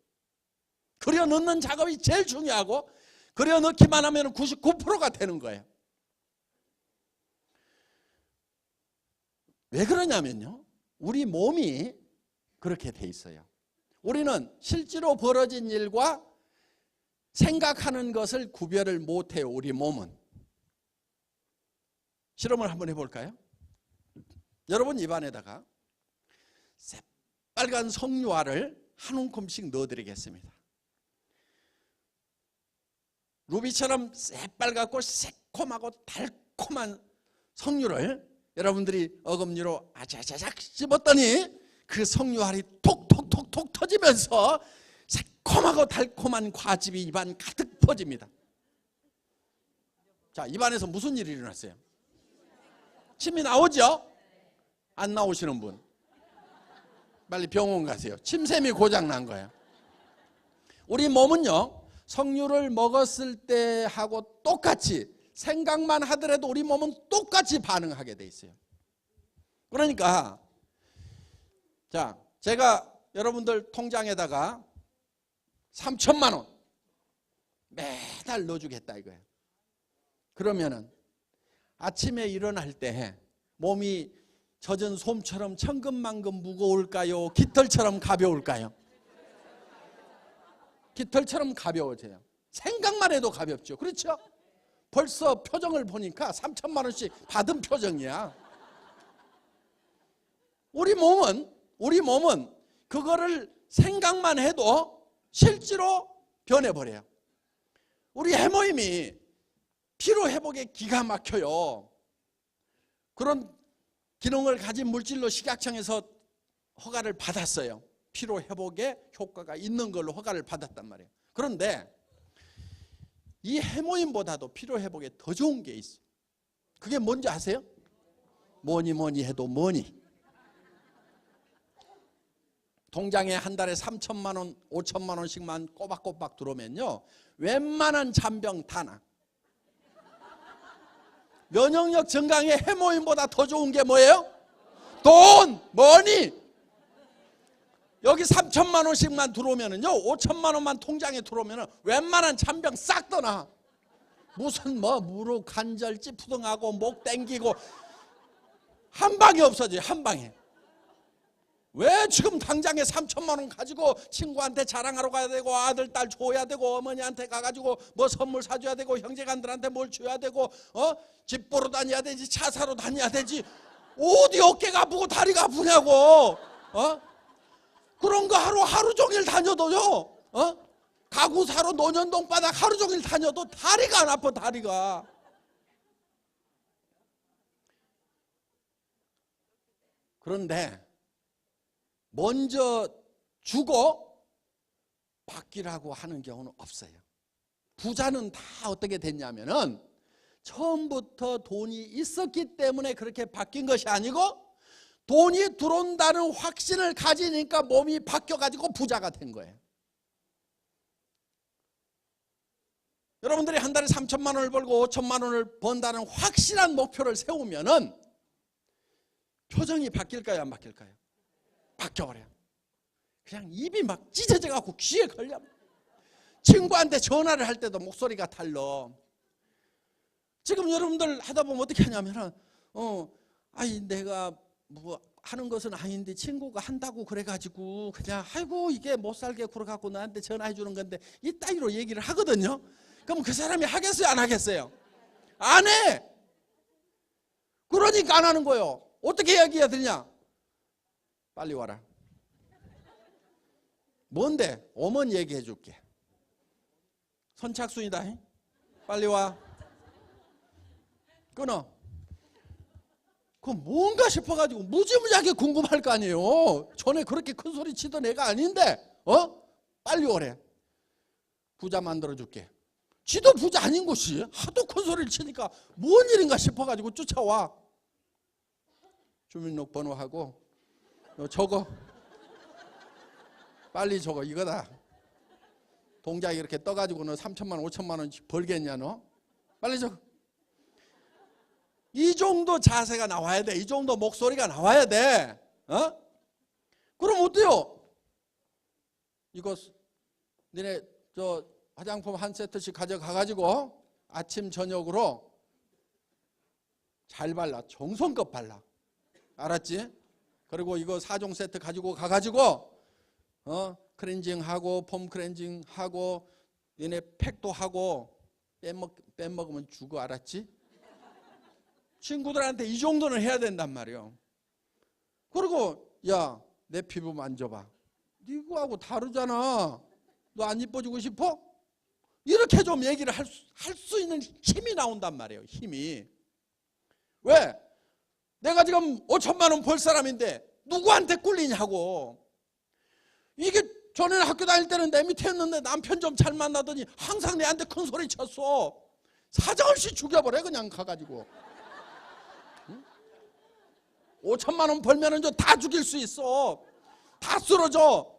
A: 그려 넣는 작업이 제일 중요하고, 그려 넣기만 하면은 99%가 되는 거예요. 왜 그러냐면요, 우리 몸이 그렇게 돼 있어요. 우리는 실제로 벌어진 일과 생각하는 것을 구별을 못해요. 우리 몸은. 실험을 한번 해볼까요? 여러분 입안에다가 새빨간 석류알을 한 움큼씩 넣어드리겠습니다. 루비처럼 새빨갛고 새콤하고 달콤한 석류를 여러분들이 어금니로 아자자작 씹었더니 그 석류알이 톡톡톡톡 터지면서 새콤하고 달콤한 과즙이 입안 가득 퍼집니다. 자, 입안에서 무슨 일이 일어났어요? 침이 나오죠? 안 나오시는 분 빨리 병원 가세요. 침샘이 고장 난 거예요. 우리 몸은요, 석류를 먹었을 때 하고 똑같이, 생각만 하더라도 우리 몸은 똑같이 반응하게 돼 있어요. 그러니까 자, 제가 여러분들 통장에다가 3천만 원 매달 넣어주겠다 이거예요. 그러면은 아침에 일어날 때 몸이 젖은 솜처럼 천근만근 무거울까요? 깃털처럼 가벼울까요? 깃털처럼 가벼워져요. 생각만 해도 가볍죠. 그렇죠? 벌써 표정을 보니까 3천만 원씩 받은 표정이야. 우리 몸은 그거를 생각만 해도 실제로 변해버려요. 우리 해모임이 피로 회복에 기가 막혀요. 그런 기능을 가진 물질로 식약청에서 허가를 받았어요. 피로 회복에 효과가 있는 걸로 허가를 받았단 말이에요. 그런데 이 해모임보다도 피로 회복에 더 좋은 게 있어요. 그게 뭔지 아세요? 뭐니 해도 뭐니. 통장에 한 달에 3천만 원, 5천만 원씩만 꼬박꼬박 들어오면요, 웬만한 잔병 다 나. 면역력 증강에 해모임보다 더 좋은 게 뭐예요? 돈, 머니. 여기 3천만 원씩만 들어오면은요, 5천만 원만 통장에 들어오면은 웬만한 잔병 싹 떠나. 무슨 무릎 관절 찌푸둥하고 목 땡기고 한 방에 없어져요. 한 방에. 왜 지금 당장에 3천만 원 가지고 친구한테 자랑하러 가야 되고, 아들 딸 줘야 되고, 어머니한테 가가지고 뭐 선물 사줘야 되고, 형제간들한테 뭘 줘야 되고, 집 보러 다녀야 되지, 차 사러 다녀야 되지, 어디 어깨가 아프고 다리가 아프냐고. 그런 거 하루 종일 다녀도요, 가구 사러 논현동 바닥 하루 종일 다녀도 다리가 안 아파, 다리가. 그런데 먼저 주고 받기라고 하는 경우는 없어요. 부자는 다 어떻게 됐냐면은 처음부터 돈이 있었기 때문에 그렇게 바뀐 것이 아니고 돈이 들어온다는 확신을 가지니까 몸이 바뀌어가지고 부자가 된 거예요. 여러분들이 한 달에 3천만 원을 벌고 5천만 원을 번다는 확실한 목표를 세우면은 표정이 바뀔까요, 안 바뀔까요? 바뀌어버려요. 그냥 입이 막 찢어져 갖고 귀에 걸려. 친구한테 전화를 할 때도 목소리가 달라. 지금 여러분들 하다 보면 어떻게 하냐면은 아이 내가 뭐 하는 것은 아닌데 친구가 한다고 그래가지고 그냥 아이고 이게 못 살게 굴어갖고 나한테 전화해 주는 건데 이 따위로 얘기를 하거든요. 그럼 그 사람이 하겠어요, 안 하겠어요? 안 해. 그러니까 안 하는 거예요. 어떻게 이야기해야 되냐? 빨리 와라. 뭔데? 오면 얘기해 줄게. 선착순이다. 빨리 와. 끊어. 그럼 뭔가 싶어가지고 무지무지하게 궁금할 거 아니에요. 전에 그렇게 큰 소리 치던 애가 아닌데 빨리 오래. 부자 만들어 줄게. 지도 부자 아닌 것이 하도 큰 소리를 치니까 뭔 일인가 싶어가지고 쫓아와. 주민등록번호하고 너 적어. 빨리 적어. 이거다. 동작이 이렇게 떠가지고 너 3천만 원 5천만 원 벌겠냐 너? 빨리 적어. 이 정도 자세가 나와야 돼. 이 정도 목소리가 나와야 돼. 그럼 어때요? 이거 너네 저 화장품 한 세트씩 가져가가지고 아침 저녁으로 잘 발라. 정성껏 발라. 알았지? 그리고 이거 4종 세트 가지고 가가지고 클렌징하고 폼 클렌징하고 얘네 팩도 하고 빼먹으면 죽어. 알았지? 친구들한테 이 정도는 해야 된단 말이에요. 그리고 야, 내 피부 만져봐. 이거하고 다르잖아. 너 안 이뻐지고 싶어? 이렇게 좀 얘기를 할 수 있는 힘이 나온단 말이에요. 힘이. 왜? 내가 지금 5천만 원 벌 사람인데 누구한테 꿀리냐고. 이게 전에는 학교 다닐 때는 내 밑에 있는데 남편 좀 잘 만나더니 항상 내한테 큰 소리 쳤어. 사정없이 죽여버려 그냥 가가지고. 5천만 원 벌면은 다 죽일 수 있어. 다 쓰러져.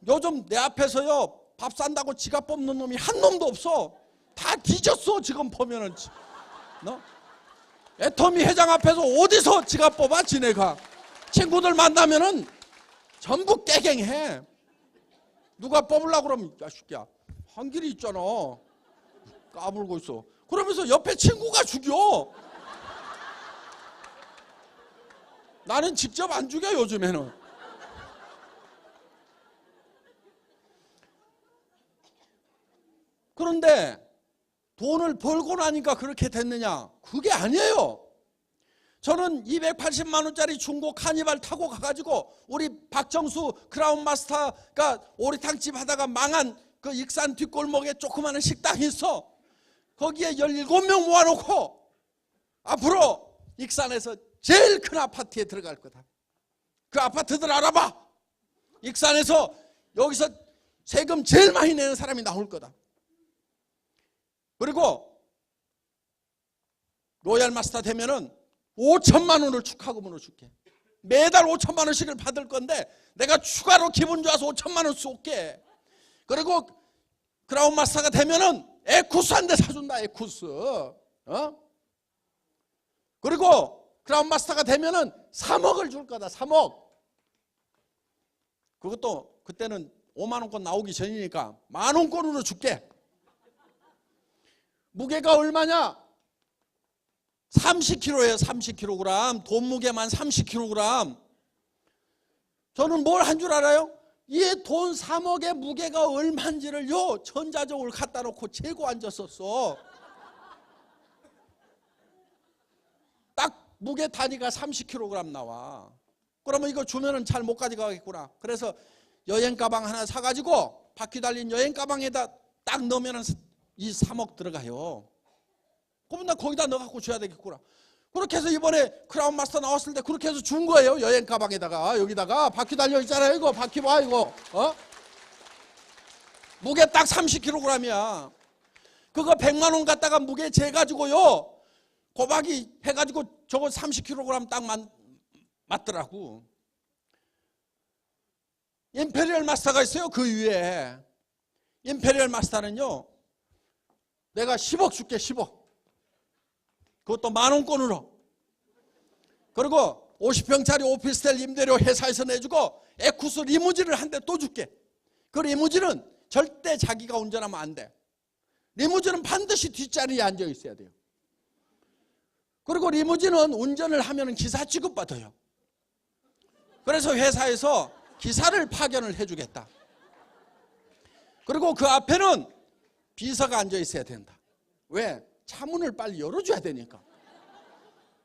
A: 요즘 내 앞에서요 밥 산다고 지갑 뽑는 놈이 한 놈도 없어. 다 뒤졌어 지금 보면은. 애터미 회장 앞에서 어디서 지갑 뽑아 지네가. 친구들 만나면은 전부 깨갱해. 누가 뽑으려고 그러면 야 새끼야 한 길이 있잖아. 까불고 있어. 그러면서 옆에 친구가 죽여. 나는 직접 안 죽여 요즘에는. 그런데 돈을 벌고 나니까 그렇게 됐느냐? 그게 아니에요. 저는 280만 원짜리 중고 카니발 타고 가가지고 우리 박정수 크라운 마스터가 오리탕집 하다가 망한 그 익산 뒷골목에 조그마한 식당이 있어. 거기에 17명 모아놓고 앞으로 익산에서 제일 큰 아파트에 들어갈 거다. 그 아파트들 알아봐. 익산에서 여기서 세금 제일 많이 내는 사람이 나올 거다. 그리고 로얄 마스터 되면은 5천만 원을 축하금으로 줄게. 매달 5천만 원씩을 받을 건데 내가 추가로 기분 좋아서 5천만 원 쏠게. 그리고 크라운 마스터가 되면은 에쿠스 한 대 사준다. 에쿠스. 그리고 크라운 마스터가 되면은 3억을 줄 거다. 3억. 그것도 그때는 5만 원권 나오기 전이니까 10,000원권으로 줄게. 무게가 얼마냐? 30kg예요. 30kg. 돈 무게만 30kg. 저는 뭘 한 줄 알아요? 이 돈 3억의 무게가 얼마인지를요 전자적으로 갖다 놓고 재고 앉았었어. 딱 무게 단위가 30kg 나와. 그러면 이거 주면은 잘 못 가져가겠구나. 그래서 여행 가방 하나 사가지고 바퀴 달린 여행 가방에다 딱 넣으면 이 3억 들어가요. 그러면 나 거기다 넣어갖고 줘야 되겠구나. 그렇게 해서 이번에 크라운 마스터 나왔을 때 그렇게 해서 준 거예요. 여행 가방에다가. 여기다가 바퀴 달려 있잖아요. 이거 바퀴 봐 이거. 무게 딱 30kg이야. 그거 100만 원 갖다가 무게 재가지고요. 고박이 해가지고 저거 30kg 딱 맞더라고. 임페리얼 마스터가 있어요. 그 위에. 임페리얼 마스터는요. 내가 10억 줄게 10억. 그것도 만원권으로. 그리고 50평짜리 오피스텔 임대료 회사에서 내주고 에쿠스 리무진을 한 대 또 줄게. 그 리무진은 절대 자기가 운전하면 안 돼. 리무진은 반드시 뒷자리에 앉아 있어야 돼요. 그리고 리무진은 운전을 하면 기사 취급받아요. 그래서 회사에서 기사를 파견을 해주겠다. 그리고 그 앞에는 비서가 앉아 있어야 된다. 왜? 차문을 빨리 열어줘야 되니까.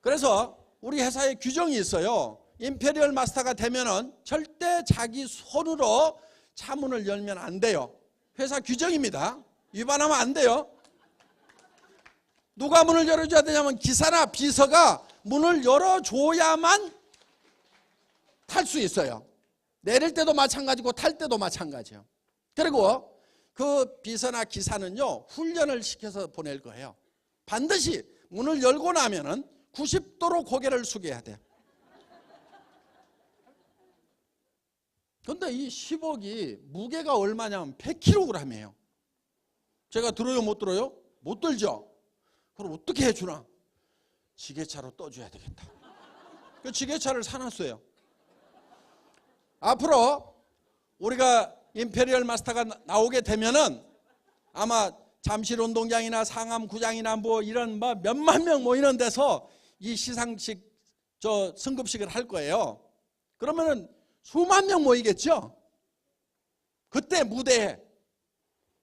A: 그래서 우리 회사에 규정이 있어요. 임페리얼 마스터가 되면은 절대 자기 손으로 차문을 열면 안 돼요. 회사 규정입니다. 위반하면 안 돼요. 누가 문을 열어줘야 되냐면 기사나 비서가 문을 열어줘야만 탈 수 있어요. 내릴 때도 마찬가지고 탈 때도 마찬가지예요. 그리고 그 비서나 기사는요, 훈련을 시켜서 보낼 거예요. 반드시 문을 열고 나면은 90도로 고개를 숙여야 돼요. 근데 이 10억이 무게가 얼마냐면 100kg이에요. 제가 들어요, 못 들어요? 못 들죠? 그럼 어떻게 해주나? 지게차로 떠줘야 되겠다. 그 지게차를 사놨어요. 앞으로 우리가 임페리얼 마스터가 나오게 되면은 아마 잠실 운동장이나 상암구장이나 뭐 이런 뭐 몇만 명 모이는 데서 이 시상식 승급식을 할 거예요. 그러면은 수만 명 모이겠죠? 그때 무대에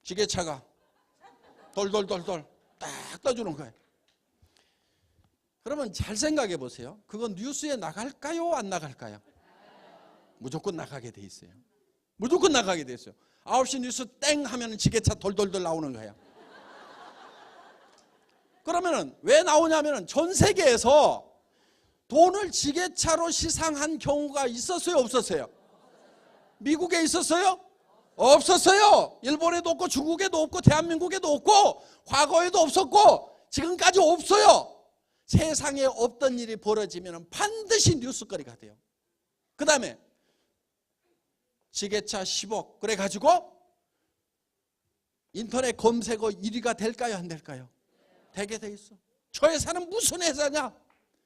A: 지게차가 돌돌돌돌 딱 떠주는 거예요. 그러면 잘 생각해 보세요. 그건 뉴스에 나갈까요? 안 나갈까요? 무조건 나가게 돼 있어요. 무조건 나가게 돼 있어요. 9시 뉴스 땡 하면 지게차 돌돌돌 나오는 거예요. 그러면은 왜 나오냐면은 전 세계에서 돈을 지게차로 시상한 경우가 있었어요, 없었어요? 미국에 있었어요? 없었어요. 일본에도 없고 중국에도 없고 대한민국에도 없고 과거에도 없었고 지금까지 없어요. 세상에 없던 일이 벌어지면 반드시 뉴스거리가 돼요. 그 다음에 지게차 10억 그래가지고 인터넷 검색어 1위가 될까요, 안 될까요? 되게 돼 있어. 저 회사는 무슨 회사냐?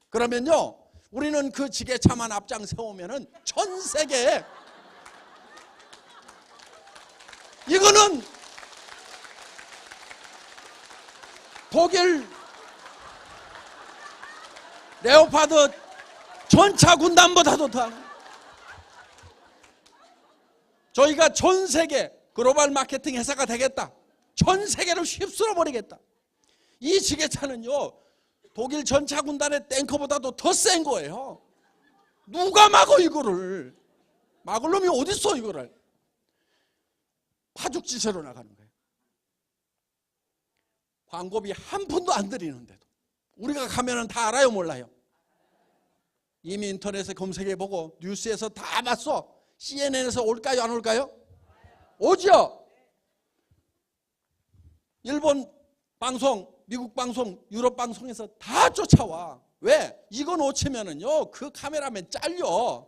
A: 그러면요, 우리는 그 지게차만 앞장 세우면은 전 세계에 이거는 독일 레오파드 전차 군단보다도 더하는, 저희가 전 세계 글로벌 마케팅 회사가 되겠다. 전 세계를 휩쓸어 버리겠다. 이 지게차는요, 독일 전차 군단의 탱커보다도 더 센 거예요. 누가 막어 이거를? 막을 놈이 어딨어 이거를? 파죽지세로 나가는 거예요. 광고비 한 푼도 안 들이는데도 우리가 가면은 다 알아요, 몰라요? 이미 인터넷에 검색해보고 뉴스에서 다 봤어. CNN에서 올까요, 안 올까요? 오죠. 일본 방송, 미국 방송, 유럽 방송에서 다 쫓아와. 왜? 이거 놓치면은요, 그 카메라맨 잘려.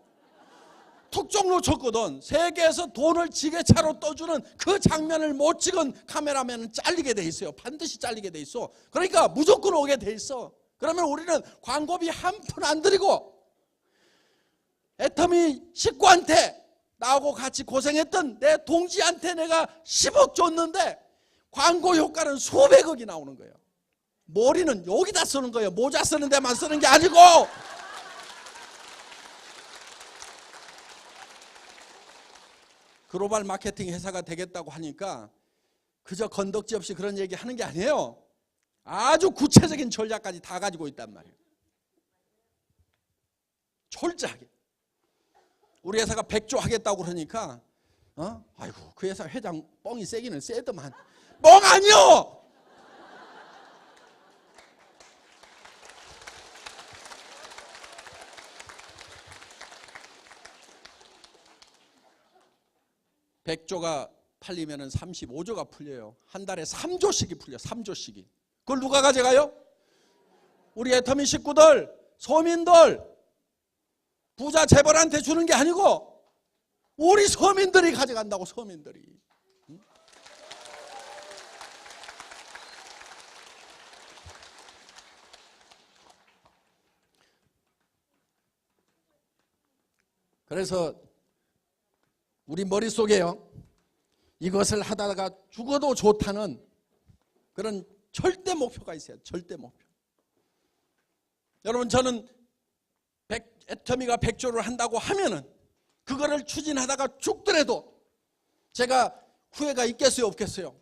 A: 툭 놓쳤거든. 세계에서 돈을 지게차로 떠주는 그 장면을 못 찍은 카메라맨은 잘리게 돼 있어요. 반드시 잘리게 돼 있어. 그러니까 무조건 오게 돼 있어. 그러면 우리는 광고비 한 푼 안 들이고 애터미 식구한테 나하고 같이 고생했던 내 동지한테 내가 10억 줬는데 광고 효과는 수백억이 나오는 거예요. 머리는 여기다 쓰는 거예요. 모자 쓰는 데만 쓰는 게 아니고. 글로벌 마케팅 회사가 되겠다고 하니까 그저 건덕지 없이 그런 얘기 하는 게 아니에요. 아주 구체적인 전략까지 다 가지고 있단 말이에요. 철저하게. 우리 회사가 100조 하겠다고 그러니까 아이고 그 회사 회장 뻥이 세기는 세더만. 뻥 아니요. (100조가) 팔리면은 35조가 풀려요. 한 달에 3조씩이 풀려. 3조씩이. 그걸 누가 가져가요? 우리 애터미 식구들, 서민들, 부자 재벌한테 주는 게 아니고 우리 서민들이 가져간다고. 서민들이. 그래서 우리 머릿속에요, 이것을 하다가 죽어도 좋다는 그런 절대 목표가 있어요. 절대 목표. 여러분, 저는 애터미가 100조를 한다고 하면은 그거를 추진하다가 죽더라도 제가 후회가 있겠어요, 없겠어요?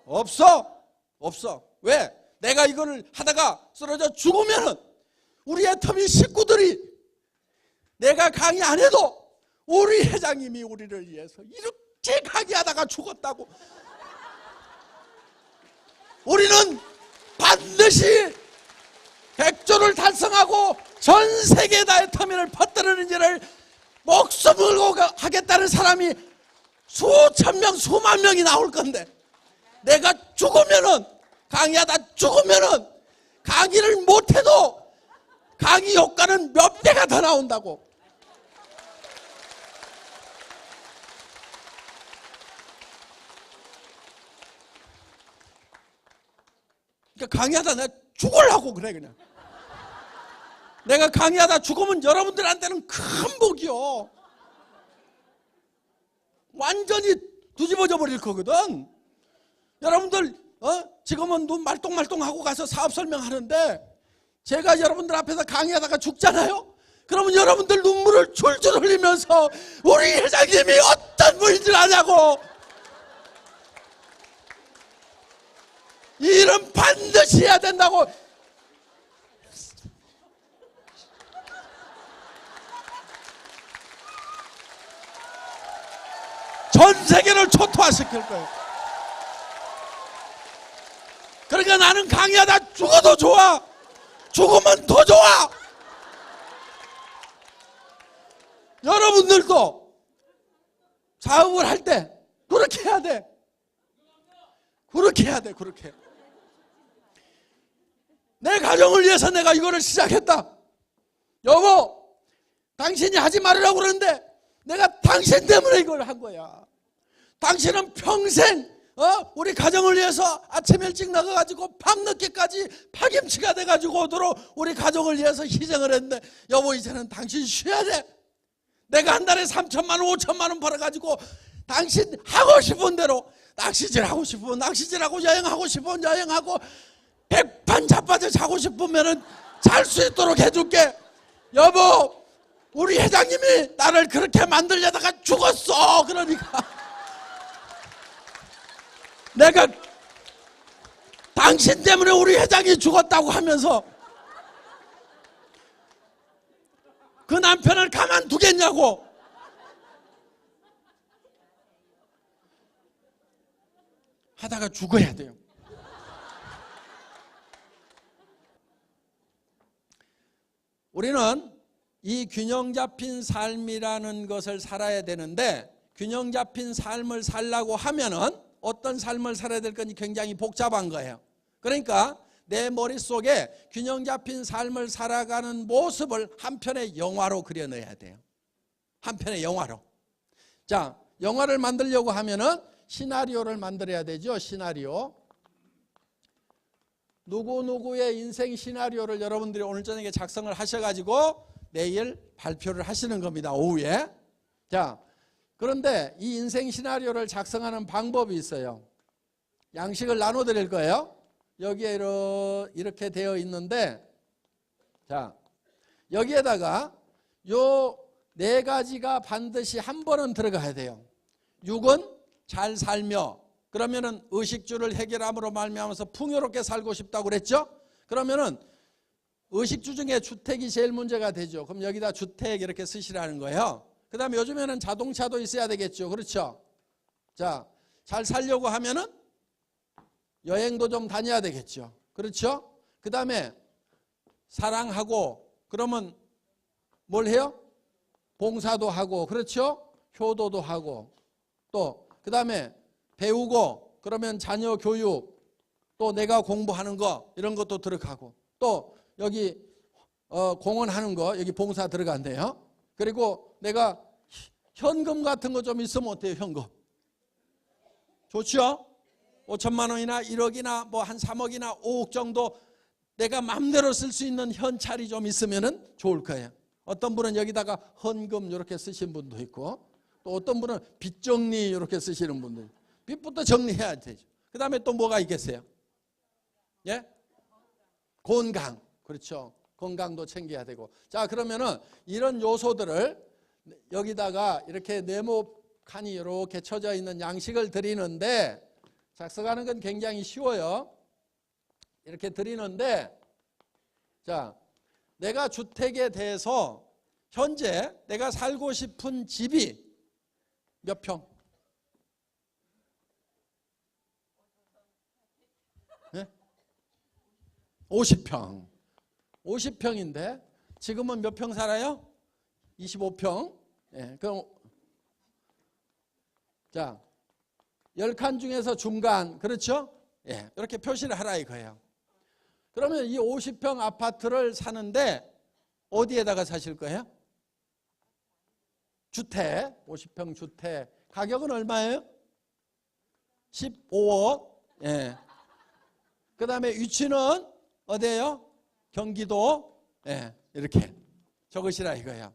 A: 없어. 왜? 내가 이거를 하다가 쓰러져 죽으면은 우리 애터미 식구들이 내가 강의 안 해도 우리 회장님이 우리를 위해서 이렇게 강의하다가 죽었다고. 우리는 반드시 100조를 달성하고 전 세계에다 애터미를 퍼뜨리는 일을 목숨을 걸고 하겠다는 사람이 수천 명, 수만 명이 나올 건데, 내가 죽으면은, 강의하다 죽으면은 강의를 못해도 강의 효과는 몇 배가 더 나온다고. 그러니까 강의하다 내가 죽으려고 그래. 그냥 내가 강의하다 죽으면 여러분들한테는 큰 복이요. 완전히 뒤집어져 버릴 거거든. 여러분들 지금은 눈 말똥말똥하고 가서 사업 설명하는데 제가 여러분들 앞에서 강의하다가 죽잖아요. 그러면 여러분들 눈물을 줄줄 흘리면서 우리 회장님이 어떤 분인 줄 아냐고. 이 일은 반드시 해야 된다고. 전 세계를 초토화시킬 거예요. 그러니까 나는 강의하다 죽어도 좋아. 죽으면 더 좋아. 여러분들도 사업을 할 때 그렇게 해야 돼. 그렇게 해야 돼. 그렇게. 내 가정을 위해서 내가 이거를 시작했다. 여보, 당신이 하지 말으라고 그러는데 내가 당신 때문에 이걸 한 거야. 당신은 평생 우리 가정을 위해서 아침 일찍 나가가지고 밤늦게까지 파김치가 돼가지고 오도록 우리 가정을 위해서 희생을 했는데, 여보 이제는 당신 쉬어야 돼. 내가 한 달에 3천만 원 5천만 원 벌어가지고 당신 하고 싶은 대로 낚시질 하고 싶으면 낚시질하고 여행하고 싶으면 여행하고 백판 자빠져 자고 싶으면 잘 수 있도록 해줄게. 여보, 우리 회장님이 나를 그렇게 만들려다가 죽었어. 그러니까 내가 당신 때문에 우리 회장이 죽었다고 하면서 그 남편을 가만두겠냐고. 하다가 죽어야 돼요. 우리는 이 균형 잡힌 삶이라는 것을 살아야 되는데, 균형 잡힌 삶을 살려고 하면은 어떤 삶을 살아야 될 건지 굉장히 복잡한 거예요. 그러니까 내 머릿속에 균형 잡힌 삶을 살아가는 모습을 한 편의 영화로 그려넣어야 돼요. 한 편의 영화로. 자, 영화를 만들려고 하면은 시나리오를 만들어야 되죠. 시나리오. 누구누구의 인생 시나리오를 여러분들이 오늘 저녁에 작성을 하셔가지고 내일 발표를 하시는 겁니다. 오후에. 자, 그런데 이 인생 시나리오를 작성하는 방법이 있어요. 양식을 나눠드릴 거예요. 여기에 이렇게 되어 있는데, 자, 여기에다가 요 4가지가 반드시 한 번은 들어가야 돼요. 6은 잘 살며, 그러면은 의식주를 해결함으로 말미암아서 풍요롭게 살고 싶다고 그랬죠? 그러면은 의식주 중에 주택이 제일 문제가 되죠. 그럼 여기다 주택 이렇게 쓰시라는 거예요. 그 다음에 요즘에는 자동차도 있어야 되겠죠. 그렇죠? 자, 잘 살려고 하면은 여행도 좀 다녀야 되겠죠. 그렇죠? 그 다음에 사랑하고 그러면 뭘 해요? 봉사도 하고, 그렇죠? 효도도 하고, 또 그 다음에 배우고 그러면 자녀 교육, 또 내가 공부하는 거 이런 것도 들어가고, 또 여기 공헌하는 거 여기 봉사 들어간대요. 그리고 내가 현금 같은 거 좀 있으면 어때요? 현금 좋죠? 5천만 원이나 1억이나 뭐 한 3억이나 5억 정도 내가 마음대로 쓸 수 있는 현찰이 좀 있으면 좋을 거예요. 어떤 분은 여기다가 헌금 이렇게 쓰신 분도 있고, 또 어떤 분은 빚 정리 이렇게 쓰시는 분들, 빚부터 정리해야 되죠. 그 다음에 또 뭐가 있겠어요? 예? 건강. 그렇죠. 건강도 챙겨야 되고. 자, 그러면은 이런 요소들을 여기다가 이렇게 네모 칸이 이렇게 쳐져 있는 양식을 드리는데, 작성하는 건 굉장히 쉬워요. 이렇게 드리는데, 자, 내가 주택에 대해서 현재 내가 살고 싶은 집이 몇 평? 네? 50평. 50평인데 지금은 몇 평 살아요? 25평. 예, 그럼 자, 10칸 중에서 중간, 그렇죠? 예, 이렇게 표시를 하라 이거예요. 그러면 이 50평 아파트를 사는데 어디에다가 사실 거예요? 주택, 50평 주택. 가격은 얼마예요? 15억. 예. 그 다음에 위치는 어디예요? 경기도. 예, 이렇게 적으시라 이거예요.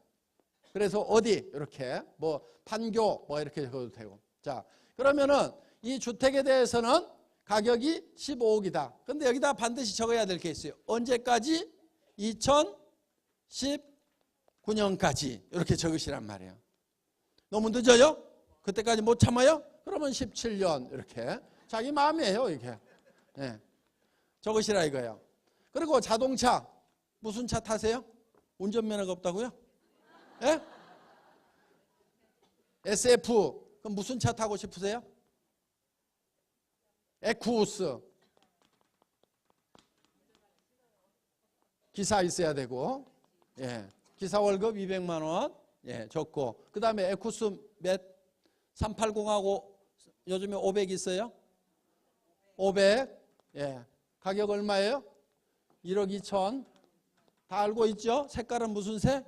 A: 그래서 어디 이렇게 뭐 판교 뭐 이렇게 적어도 되고. 자, 그러면은 이 주택에 대해서는 가격이 15억이다. 근데 여기다 반드시 적어야 될 게 있어요. 언제까지? 2019년까지 이렇게 적으시란 말이에요. 너무 늦어요? 그때까지 못 참아요? 그러면 17년 이렇게 자기 마음이에요. 이렇게 네. 적으시라 이거예요. 그리고 자동차 무슨 차 타세요? 운전면허가 없다고요? 예? SF 그럼 무슨 차 타고 싶으세요? 에쿠스. 기사 있어야 되고, 예, 기사 월급 200만 원, 예, 적고, 그 다음에 에쿠스 몇? 380하고 요즘에 500 있어요? 500, 예, 가격 얼마예요? 1억 2천. 다 알고 있죠? 색깔은 무슨 색?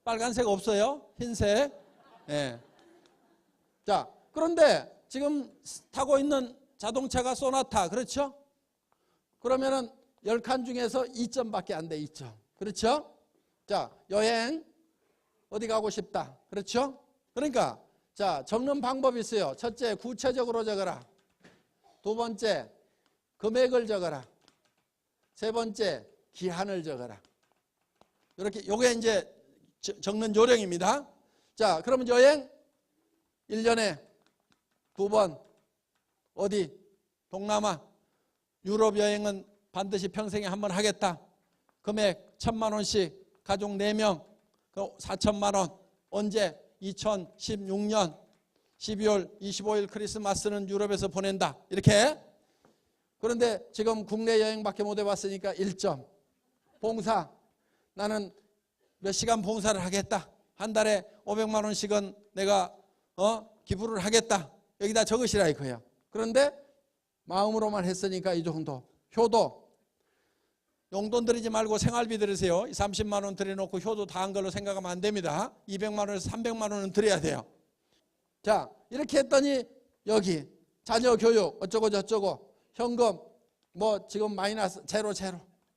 A: 빨간색 없어요? 흰색. 예. 자, 그런데 지금 타고 있는 자동차가 소나타, 그렇죠? 그러면은 10칸 중에서 2점밖에 안 돼, 2점. 그렇죠? 자, 여행 어디 가고 싶다. 그렇죠? 그러니까 자, 적는 방법이 있어요. 첫째, 구체적으로 적어라. 두 번째, 금액을 적어라. 세 번째, 기한을 적어라. 이렇게 요게 이제 적는 요령입니다. 자, 그러면 여행 1년에 2번 어디? 동남아. 유럽 여행은 반드시 평생에 한 번 하겠다. 금액 1,000만 원씩 가족 4명 4천만 원. 언제? 2016년 12월 25일 크리스마스는 유럽에서 보낸다. 이렇게. 그런데 지금 국내 여행밖에 못 해봤으니까 1점. 봉사. 나는 몇 시간 봉사를 하겠다. 한 달에 500만 원씩은 내가 기부를 하겠다. 여기다 적으시라 이거예요. 그런데 마음으로만 했으니까 이 정도. 효도. 용돈 들이지 말고 생활비 들으세요. 30만 원 들여놓고 효도 다 한 걸로 생각하면 안 됩니다. 200만 원에서 300만 원은 드려야 돼요. 자, 이렇게 했더니 여기 자녀 교육 어쩌고 저쩌고 현금 뭐 지금 마이너스 제로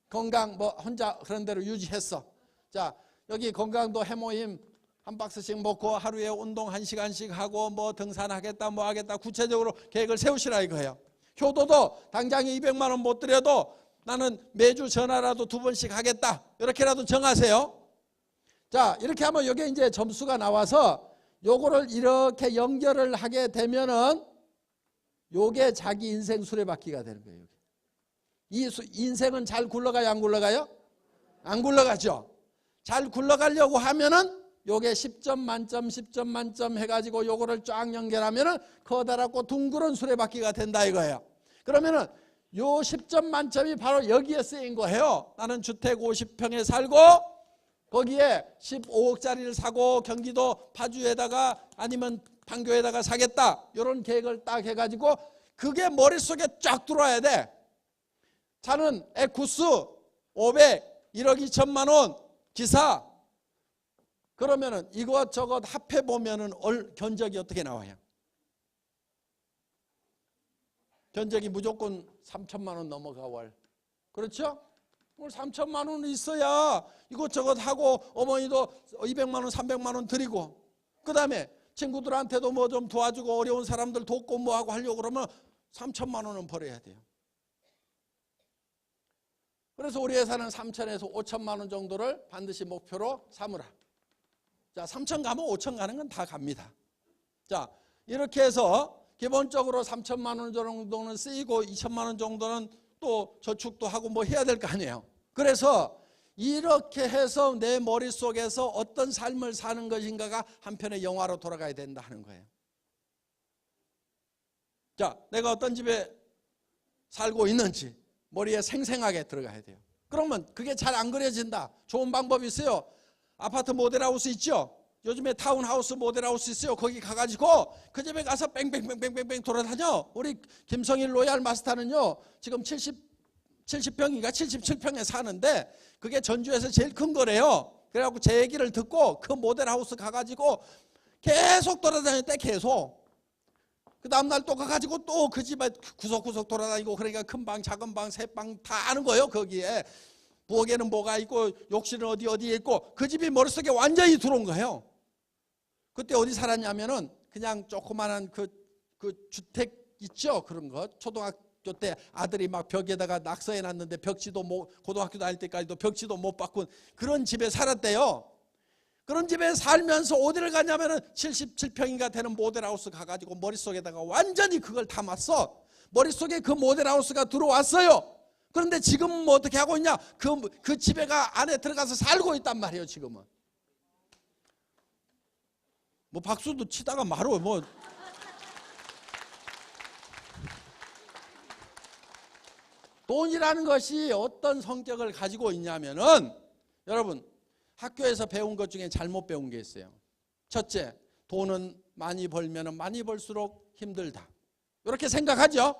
A: 건강 뭐 혼자 그런 대로 유지했어. 자, 여기 건강도 해모임 한 박스씩 먹고 하루에 운동 1시간씩 하고 뭐 등산하겠다 뭐 하겠다 구체적으로 계획을 세우시라 이거예요. 효도도 당장에 200만 원 못 드려도 나는 매주 전화라도 2번씩 하겠다. 이렇게라도 정하세요. 자, 이렇게 하면 이게 이제 점수가 나와서 요거를 이렇게 연결을 하게 되면은 요게 자기 인생 수레바퀴가 되는 거예요. 이 인생은 잘 굴러가요, 안 굴러가요? 안 굴러가죠. 잘 굴러가려고 하면은 요게 10점 만점 10점 만점 해가지고 요거를 쫙 연결하면은 커다랗고 둥그런 수레바퀴가 된다 이거예요. 그러면은 요 10점 만점이 바로 여기에 쓰인 거예요. 나는 주택 50평에 살고 거기에 15억짜리를 사고 경기도 파주에다가 아니면 판교에다가 사겠다. 이런 계획을 딱 해가지고 그게 머릿속에 쫙 들어와야 돼. 차는 에쿠스 500 1억 2천만 원 기사. 그러면은 이것저것 합해보면은 견적이 어떻게 나와요? 견적이 무조건 3천만 원 넘어가 월. 그렇죠? 3천만 원 있어야 이것저것 하고 어머니도 200만 원 300만 원 드리고 그 다음에 친구들한테도 뭐 좀 도와주고 어려운 사람들 돕고 뭐 하고 하려고 그러면 3천만 원은 벌어야 돼요. 그래서 우리 회사는 3천에서 5천만 원 정도를 반드시 목표로 삼으라. 자, 3천 가면 5천 가는 건 다 갑니다. 자, 이렇게 해서 기본적으로 3천만 원 정도는 쓰이고 2천만 원 정도는 또 저축도 하고 뭐 해야 될 거 아니에요. 그래서 이렇게 해서 내 머릿속에서 어떤 삶을 사는 것인가가 한편의 영화로 돌아가야 된다 하는 거예요. 자, 내가 어떤 집에 살고 있는지 머리에 생생하게 들어가야 돼요. 그러면 그게 잘 안 그려진다. 좋은 방법이 있어요. 아파트 모델하우스 있죠? 요즘에 타운하우스 모델하우스 있어요. 거기 가가지고 그 집에 가서 뺑뺑뺑뺑뺑 돌아다녀. 우리 김성일 로얄 마스터는요 지금 70평인가 77평에 사는데 그게 전주에서 제일 큰 거래요. 그래갖고 제 얘기를 듣고 그 모델하우스 가가지고 계속 돌아다녔대. 계속. 그 다음날 또 가가지고 또 그 집에 구석구석 돌아다니고 그러니까 큰 방 작은 방 새 방 다 아는 거예요. 거기에 부엌에는 뭐가 있고 욕실은 어디에 있고 그 집이 머릿속에 완전히 들어온 거예요. 그때 어디 살았냐면은 그냥 조그만한 그 주택 있죠. 그런 거 초등학교 때 아들이 막 벽에다가 낙서해 놨는데 벽지도 못, 고등학교 다닐 때까지도 벽지도 못 바꾼 그런 집에 살았대요. 그런 집에 살면서 어디를 가냐면은 77평인가 되는 모델하우스 가가지고 머릿속에다가 완전히 그걸 담았어. 머릿속에 그 모델하우스가 들어왔어요. 그런데 지금은 뭐 어떻게 하고 있냐? 그 집에가 안에 들어가서 살고 있단 말이에요. 지금은 뭐 박수도 치다가 말어 뭐 돈이라는 것이 어떤 성격을 가지고 있냐면은 여러분 학교에서 배운 것 중에 잘못 배운 게 있어요. 첫째, 돈은 많이 벌면 많이 벌수록 힘들다. 이렇게 생각하죠?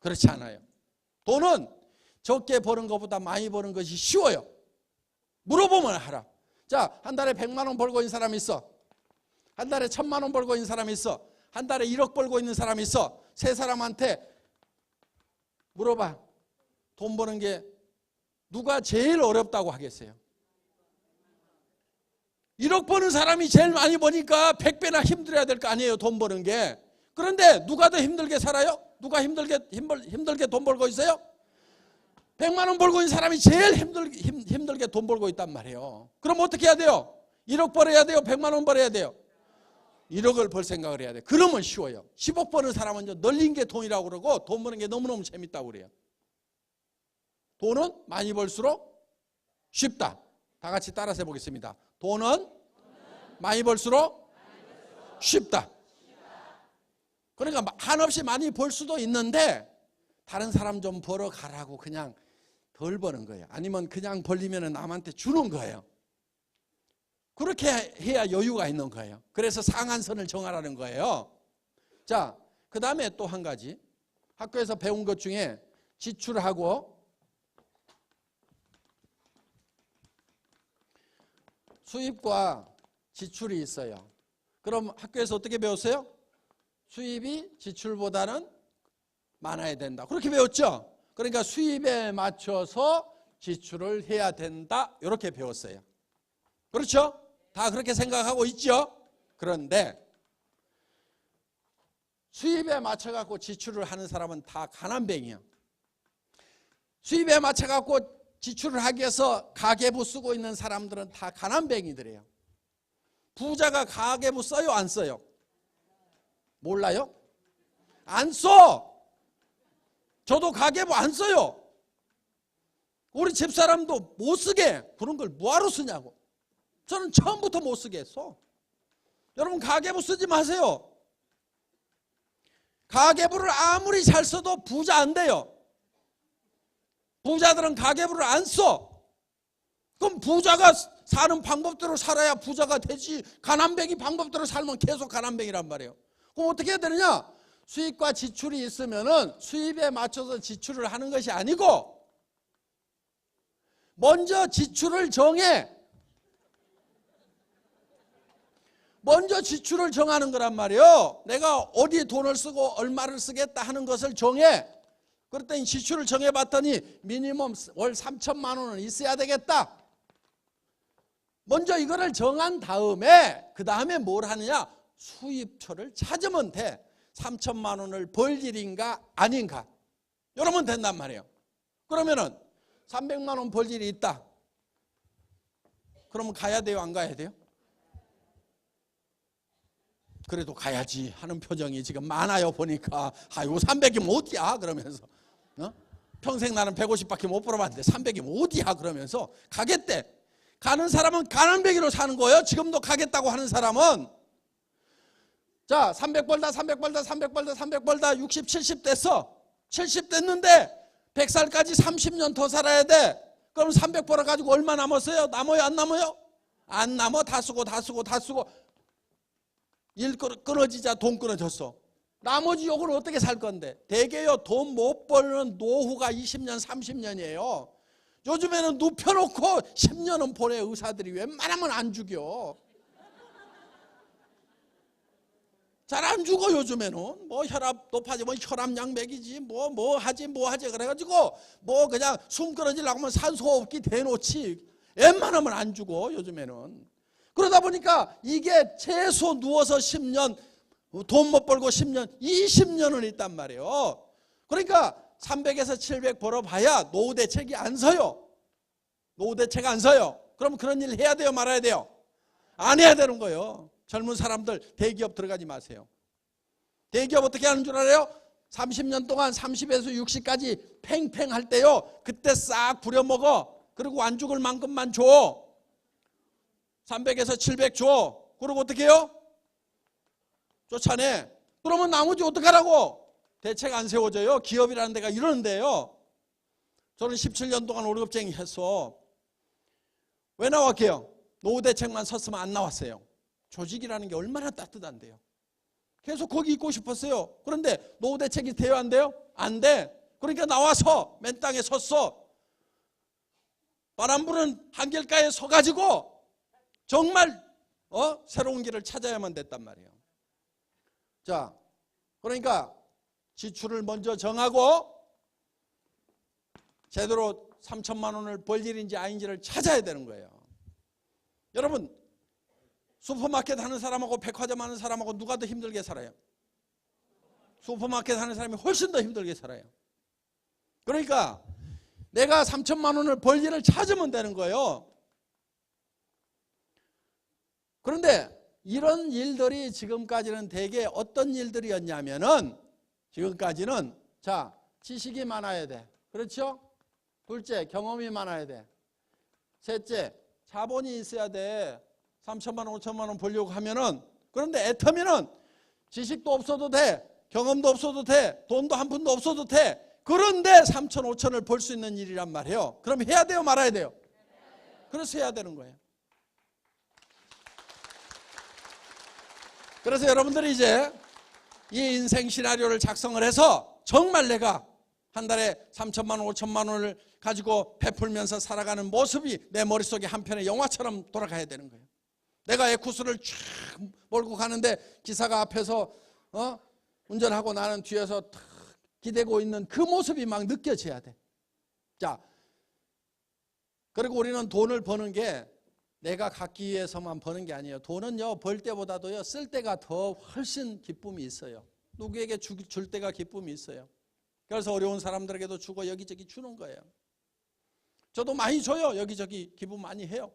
A: 그렇지 않아요. 돈은 적게 버는 것보다 많이 버는 것이 쉬워요. 물어보면 알아. 자, 한 달에 100만 원 벌고 있는 사람이 있어. 한 달에 1000만 원 벌고 있는 사람이 있어. 한 달에 1억 벌고 있는 사람이 있어. 세 사람한테 물어봐. 돈 버는 게 누가 제일 어렵다고 하겠어요? 1억 버는 사람이 제일 많이 버니까 100배나 힘들어야 될 거 아니에요. 돈 버는 게. 그런데 누가 더 힘들게 살아요? 누가 힘들게 돈 벌고 있어요? 100만 원 벌고 있는 사람이 제일 힘들게 돈 벌고 있단 말이에요. 그럼 어떻게 해야 돼요? 1억 벌어야 돼요? 100만 원 벌어야 돼요? 1억을 벌 생각을 해야 돼요. 그러면 쉬워요. 10억 버는 사람은 널린 게 돈이라고 그러고 돈 버는 게 너무너무 재밌다고 그래요. 돈은 많이 벌수록 쉽다. 다 같이 따라서 해보겠습니다. 돈은 많이 벌수록 쉽다. 그러니까 한없이 많이 벌 수도 있는데 다른 사람 좀 벌어가라고 그냥 덜 버는 거예요. 아니면 그냥 벌리면 남한테 주는 거예요. 그렇게 해야 여유가 있는 거예요. 그래서 상한선을 정하라는 거예요. 자, 그 다음에 또 한 가지 학교에서 배운 것 중에 지출하고 수입과 지출이 있어요. 그럼 학교에서 어떻게 배웠어요? 수입이 지출보다는 많아야 된다. 그렇게 배웠죠? 그러니까 수입에 맞춰서 지출을 해야 된다. 이렇게 배웠어요. 그렇죠? 다 그렇게 생각하고 있죠? 그런데 수입에 맞춰갖고 지출을 하는 사람은 다 가난뱅이에요. 수입에 맞춰갖고 지출을 하기 위해서 가계부 쓰고 있는 사람들은 다 가난뱅이들이에요. 부자가 가계부 써요? 안 써요? 몰라요? 안 써! 저도 가계부 안 써요. 우리 집사람도 못 쓰게. 그런 걸 뭐하러 쓰냐고.
B: 저는 처음부터 못 쓰겠어. 여러분 가계부 쓰지 마세요. 가계부를 아무리 잘 써도 부자 안 돼요. 부자들은 가계부를 안 써. 그럼 부자가 사는 방법대로 살아야 부자가 되지, 가난뱅이 방법대로 살면 계속 가난뱅이란 말이에요. 그럼 어떻게 해야 되느냐? 수입과 지출이 있으면은 수입에 맞춰서 지출을 하는 것이 아니고 먼저 지출을 정해. 먼저 지출을 정하는 거란 말이에요. 내가 어디에 돈을 쓰고 얼마를 쓰겠다 하는 것을 정해. 그랬더니 지출을 정해봤더니 미니멈 월 3천만 원은 있어야 되겠다. 먼저 이거를 정한 다음에 그 다음에 뭘 하느냐? 수입처를 찾으면 돼. 3천만 원을 벌 일인가 아닌가 이러면 된단 말이에요. 그러면은 300만 원 벌 일이 있다. 그러면 가야 돼요, 안 가야 돼요? 그래도 가야지 하는 표정이 지금 많아요. 보니까 아이고 300이면 어디야 그러면서 평생 나는 150밖에 못 벌어봤는데 300이면 어디야 그러면서 가겠대. 가는 사람은 가난뱅이로 사는 거예요. 지금도 가겠다고 하는 사람은. 자, 300 벌다 300 벌다 300 벌다 300 벌다 60, 70 됐어. 70 됐는데 100살까지 30년 더 살아야 돼. 그럼 300 벌어가지고 얼마 남았어요? 남아요 안 남아요? 안 남아. 다 쓰고 다 쓰고 다 쓰고 일 끊어지자 돈 끊어졌어. 나머지 요걸 어떻게 살 건데? 대개요 돈 못 벌는 노후가 20년 30년이에요 요즘에는 눕혀놓고 10년은 보내. 의사들이 웬만하면 안 죽여. 잘 안 죽어 요즘에는. 뭐 혈압 높아지면 혈압약 먹이지 뭐 하지 그래가지고 뭐 그냥 숨 끊어지려고 하면 산소호흡기 대놓지. 웬만하면 안 죽어 요즘에는. 그러다 보니까 이게 최소 누워서 10년 돈 못 벌고 10년 20년은 있단 말이에요. 그러니까 300에서 700 벌어봐야 노후 대책이 안 서요. 노후 대책 안 서요. 그럼 그런 일 해야 돼요 말아야 돼요? 안 해야 되는 거예요. 젊은 사람들 대기업 들어가지 마세요. 대기업 어떻게 하는 줄 알아요? 30년 동안 30에서 60까지 팽팽 할 때요 그때 싹 부려먹어. 그리고 안 죽을 만큼만 줘. 300에서 700 줘. 그리고 어떻게 해요? 쫓아내. 그러면 나머지 어떡하라고? 대책 안 세워져요. 기업이라는 데가 이러는데요. 저는 17년 동안 월급쟁이 했어. 왜 나왔게요? 노후 대책만 섰으면 안 나왔어요. 조직이라는 게 얼마나 따뜻한데요. 계속 거기 있고 싶었어요. 그런데 노후 대책이 돼요 안 돼요? 안 돼. 그러니까 나와서 맨 땅에 섰어. 바람 부는 한길가에 서가지고 정말 새로운 길을 찾아야만 됐단 말이에요. 자, 그러니까 지출을 먼저 정하고 제대로 3천만 원을 벌 일인지 아닌지를 찾아야 되는 거예요. 여러분 슈퍼마켓 하는 사람하고 백화점 하는 사람하고 누가 더 힘들게 살아요? 슈퍼마켓 하는 사람이 훨씬 더 힘들게 살아요. 그러니까 내가 3천만 원을 벌 일을 찾으면 되는 거예요. 그런데 이런 일들이 지금까지는 대개 어떤 일들이었냐면은 지금까지는 자 지식이 많아야 돼. 그렇죠? 둘째 경험이 많아야 돼. 셋째 자본이 있어야 돼. 3천만 원 5천만 원 벌려고 하면은. 그런데 애터미는 지식도 없어도 돼. 경험도 없어도 돼. 돈도 한 푼도 없어도 돼. 그런데 3천 5천을 벌 수 있는 일이란 말이에요. 그럼 해야 돼요 말아야 돼요? 그래서 해야 되는 거예요. 그래서 여러분들이 이제 이 인생 시나리오를 작성을 해서 정말 내가 한 달에 3천만 원 5천만 원을 가지고 베풀면서 살아가는 모습이 내 머릿속에 한편의 영화처럼 돌아가야 되는 거예요. 내가 에쿠스를 쫙 몰고 가는데 기사가 앞에서 운전하고 나는 뒤에서 탁 기대고 있는 그 모습이 막 느껴져야 돼. 자, 그리고 우리는 돈을 버는 게 내가 갖기 위해서만 버는 게 아니에요. 돈은요 벌 때보다도요 쓸 때가 더 훨씬 기쁨이 있어요. 누구에게 줄 때가 기쁨이 있어요. 그래서 어려운 사람들에게도 주고 여기저기 주는 거예요. 저도 많이 줘요. 여기저기 기부 많이 해요.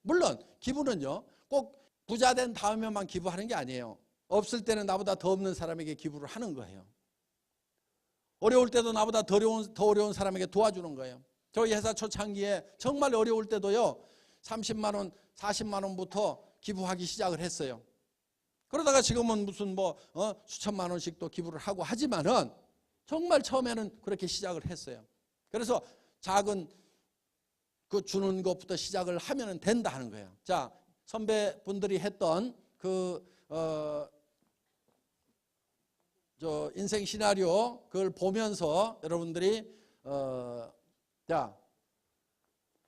B: 물론 기부는요 꼭 부자 된 다음에만 기부하는 게 아니에요. 없을 때는 나보다 더 없는 사람에게 기부를 하는 거예요. 어려울 때도 나보다 더 어려운 사람에게 도와주는 거예요. 저희 회사 초창기에 정말 어려울 때도요 30만 원, 40만 원부터 기부하기 시작을 했어요. 그러다가 지금은 무슨 수천만 원씩 또 기부를 하고 하지만은 정말 처음에는 그렇게 시작을 했어요. 그래서 작은 그 주는 것부터 시작을 하면 된다 하는 거예요. 자, 선배분들이 했던 저 인생 시나리오 그걸 보면서 여러분들이 자,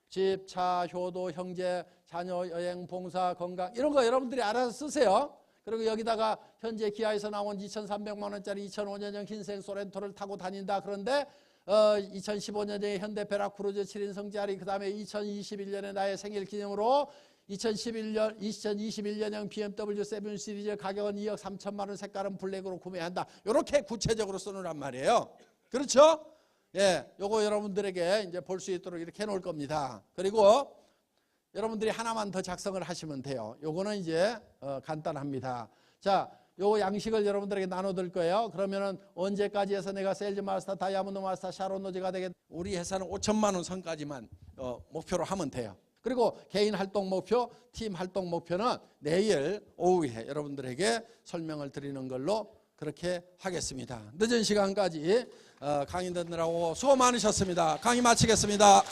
B: 집, 차, 효도, 형제, 자녀, 여행, 봉사, 건강 이런 거 여러분들이 알아서 쓰세요. 그리고 여기다가 현재 기아에서 나온 2,300만 원짜리 2005년형 흰색 소렌토를 타고 다닌다. 그런데 2015년에 현대 베라크루즈 7인 성지아리, 그 다음에 2021년에 나의 생일 기념으로 2021년형 BMW 7 시리즈 가격은 2억 3천만 원, 색깔은 블랙으로 구매한다. 이렇게 구체적으로 쓰느란 말이에요. 그렇죠? 예, 요거 여러분들에게 이제 볼 수 있도록 이렇게 해놓을 겁니다. 그리고 여러분들이 하나만 더 작성을 하시면 돼요. 요거는 이제 간단합니다. 자, 요 양식을 여러분들에게 나눠드릴 거예요. 그러면은 언제까지 해서 내가 세일즈 마스터, 다이아몬드 마스터, 샤론 노지가 되겠? 우리 회사는 5천만 원 선까지만 목표로 하면 돼요. 그리고 개인 활동 목표, 팀 활동 목표는 내일 오후에 여러분들에게 설명을 드리는 걸로 그렇게 하겠습니다. 늦은 시간까지 강의 듣느라고 수고 많으셨습니다. 강의 마치겠습니다.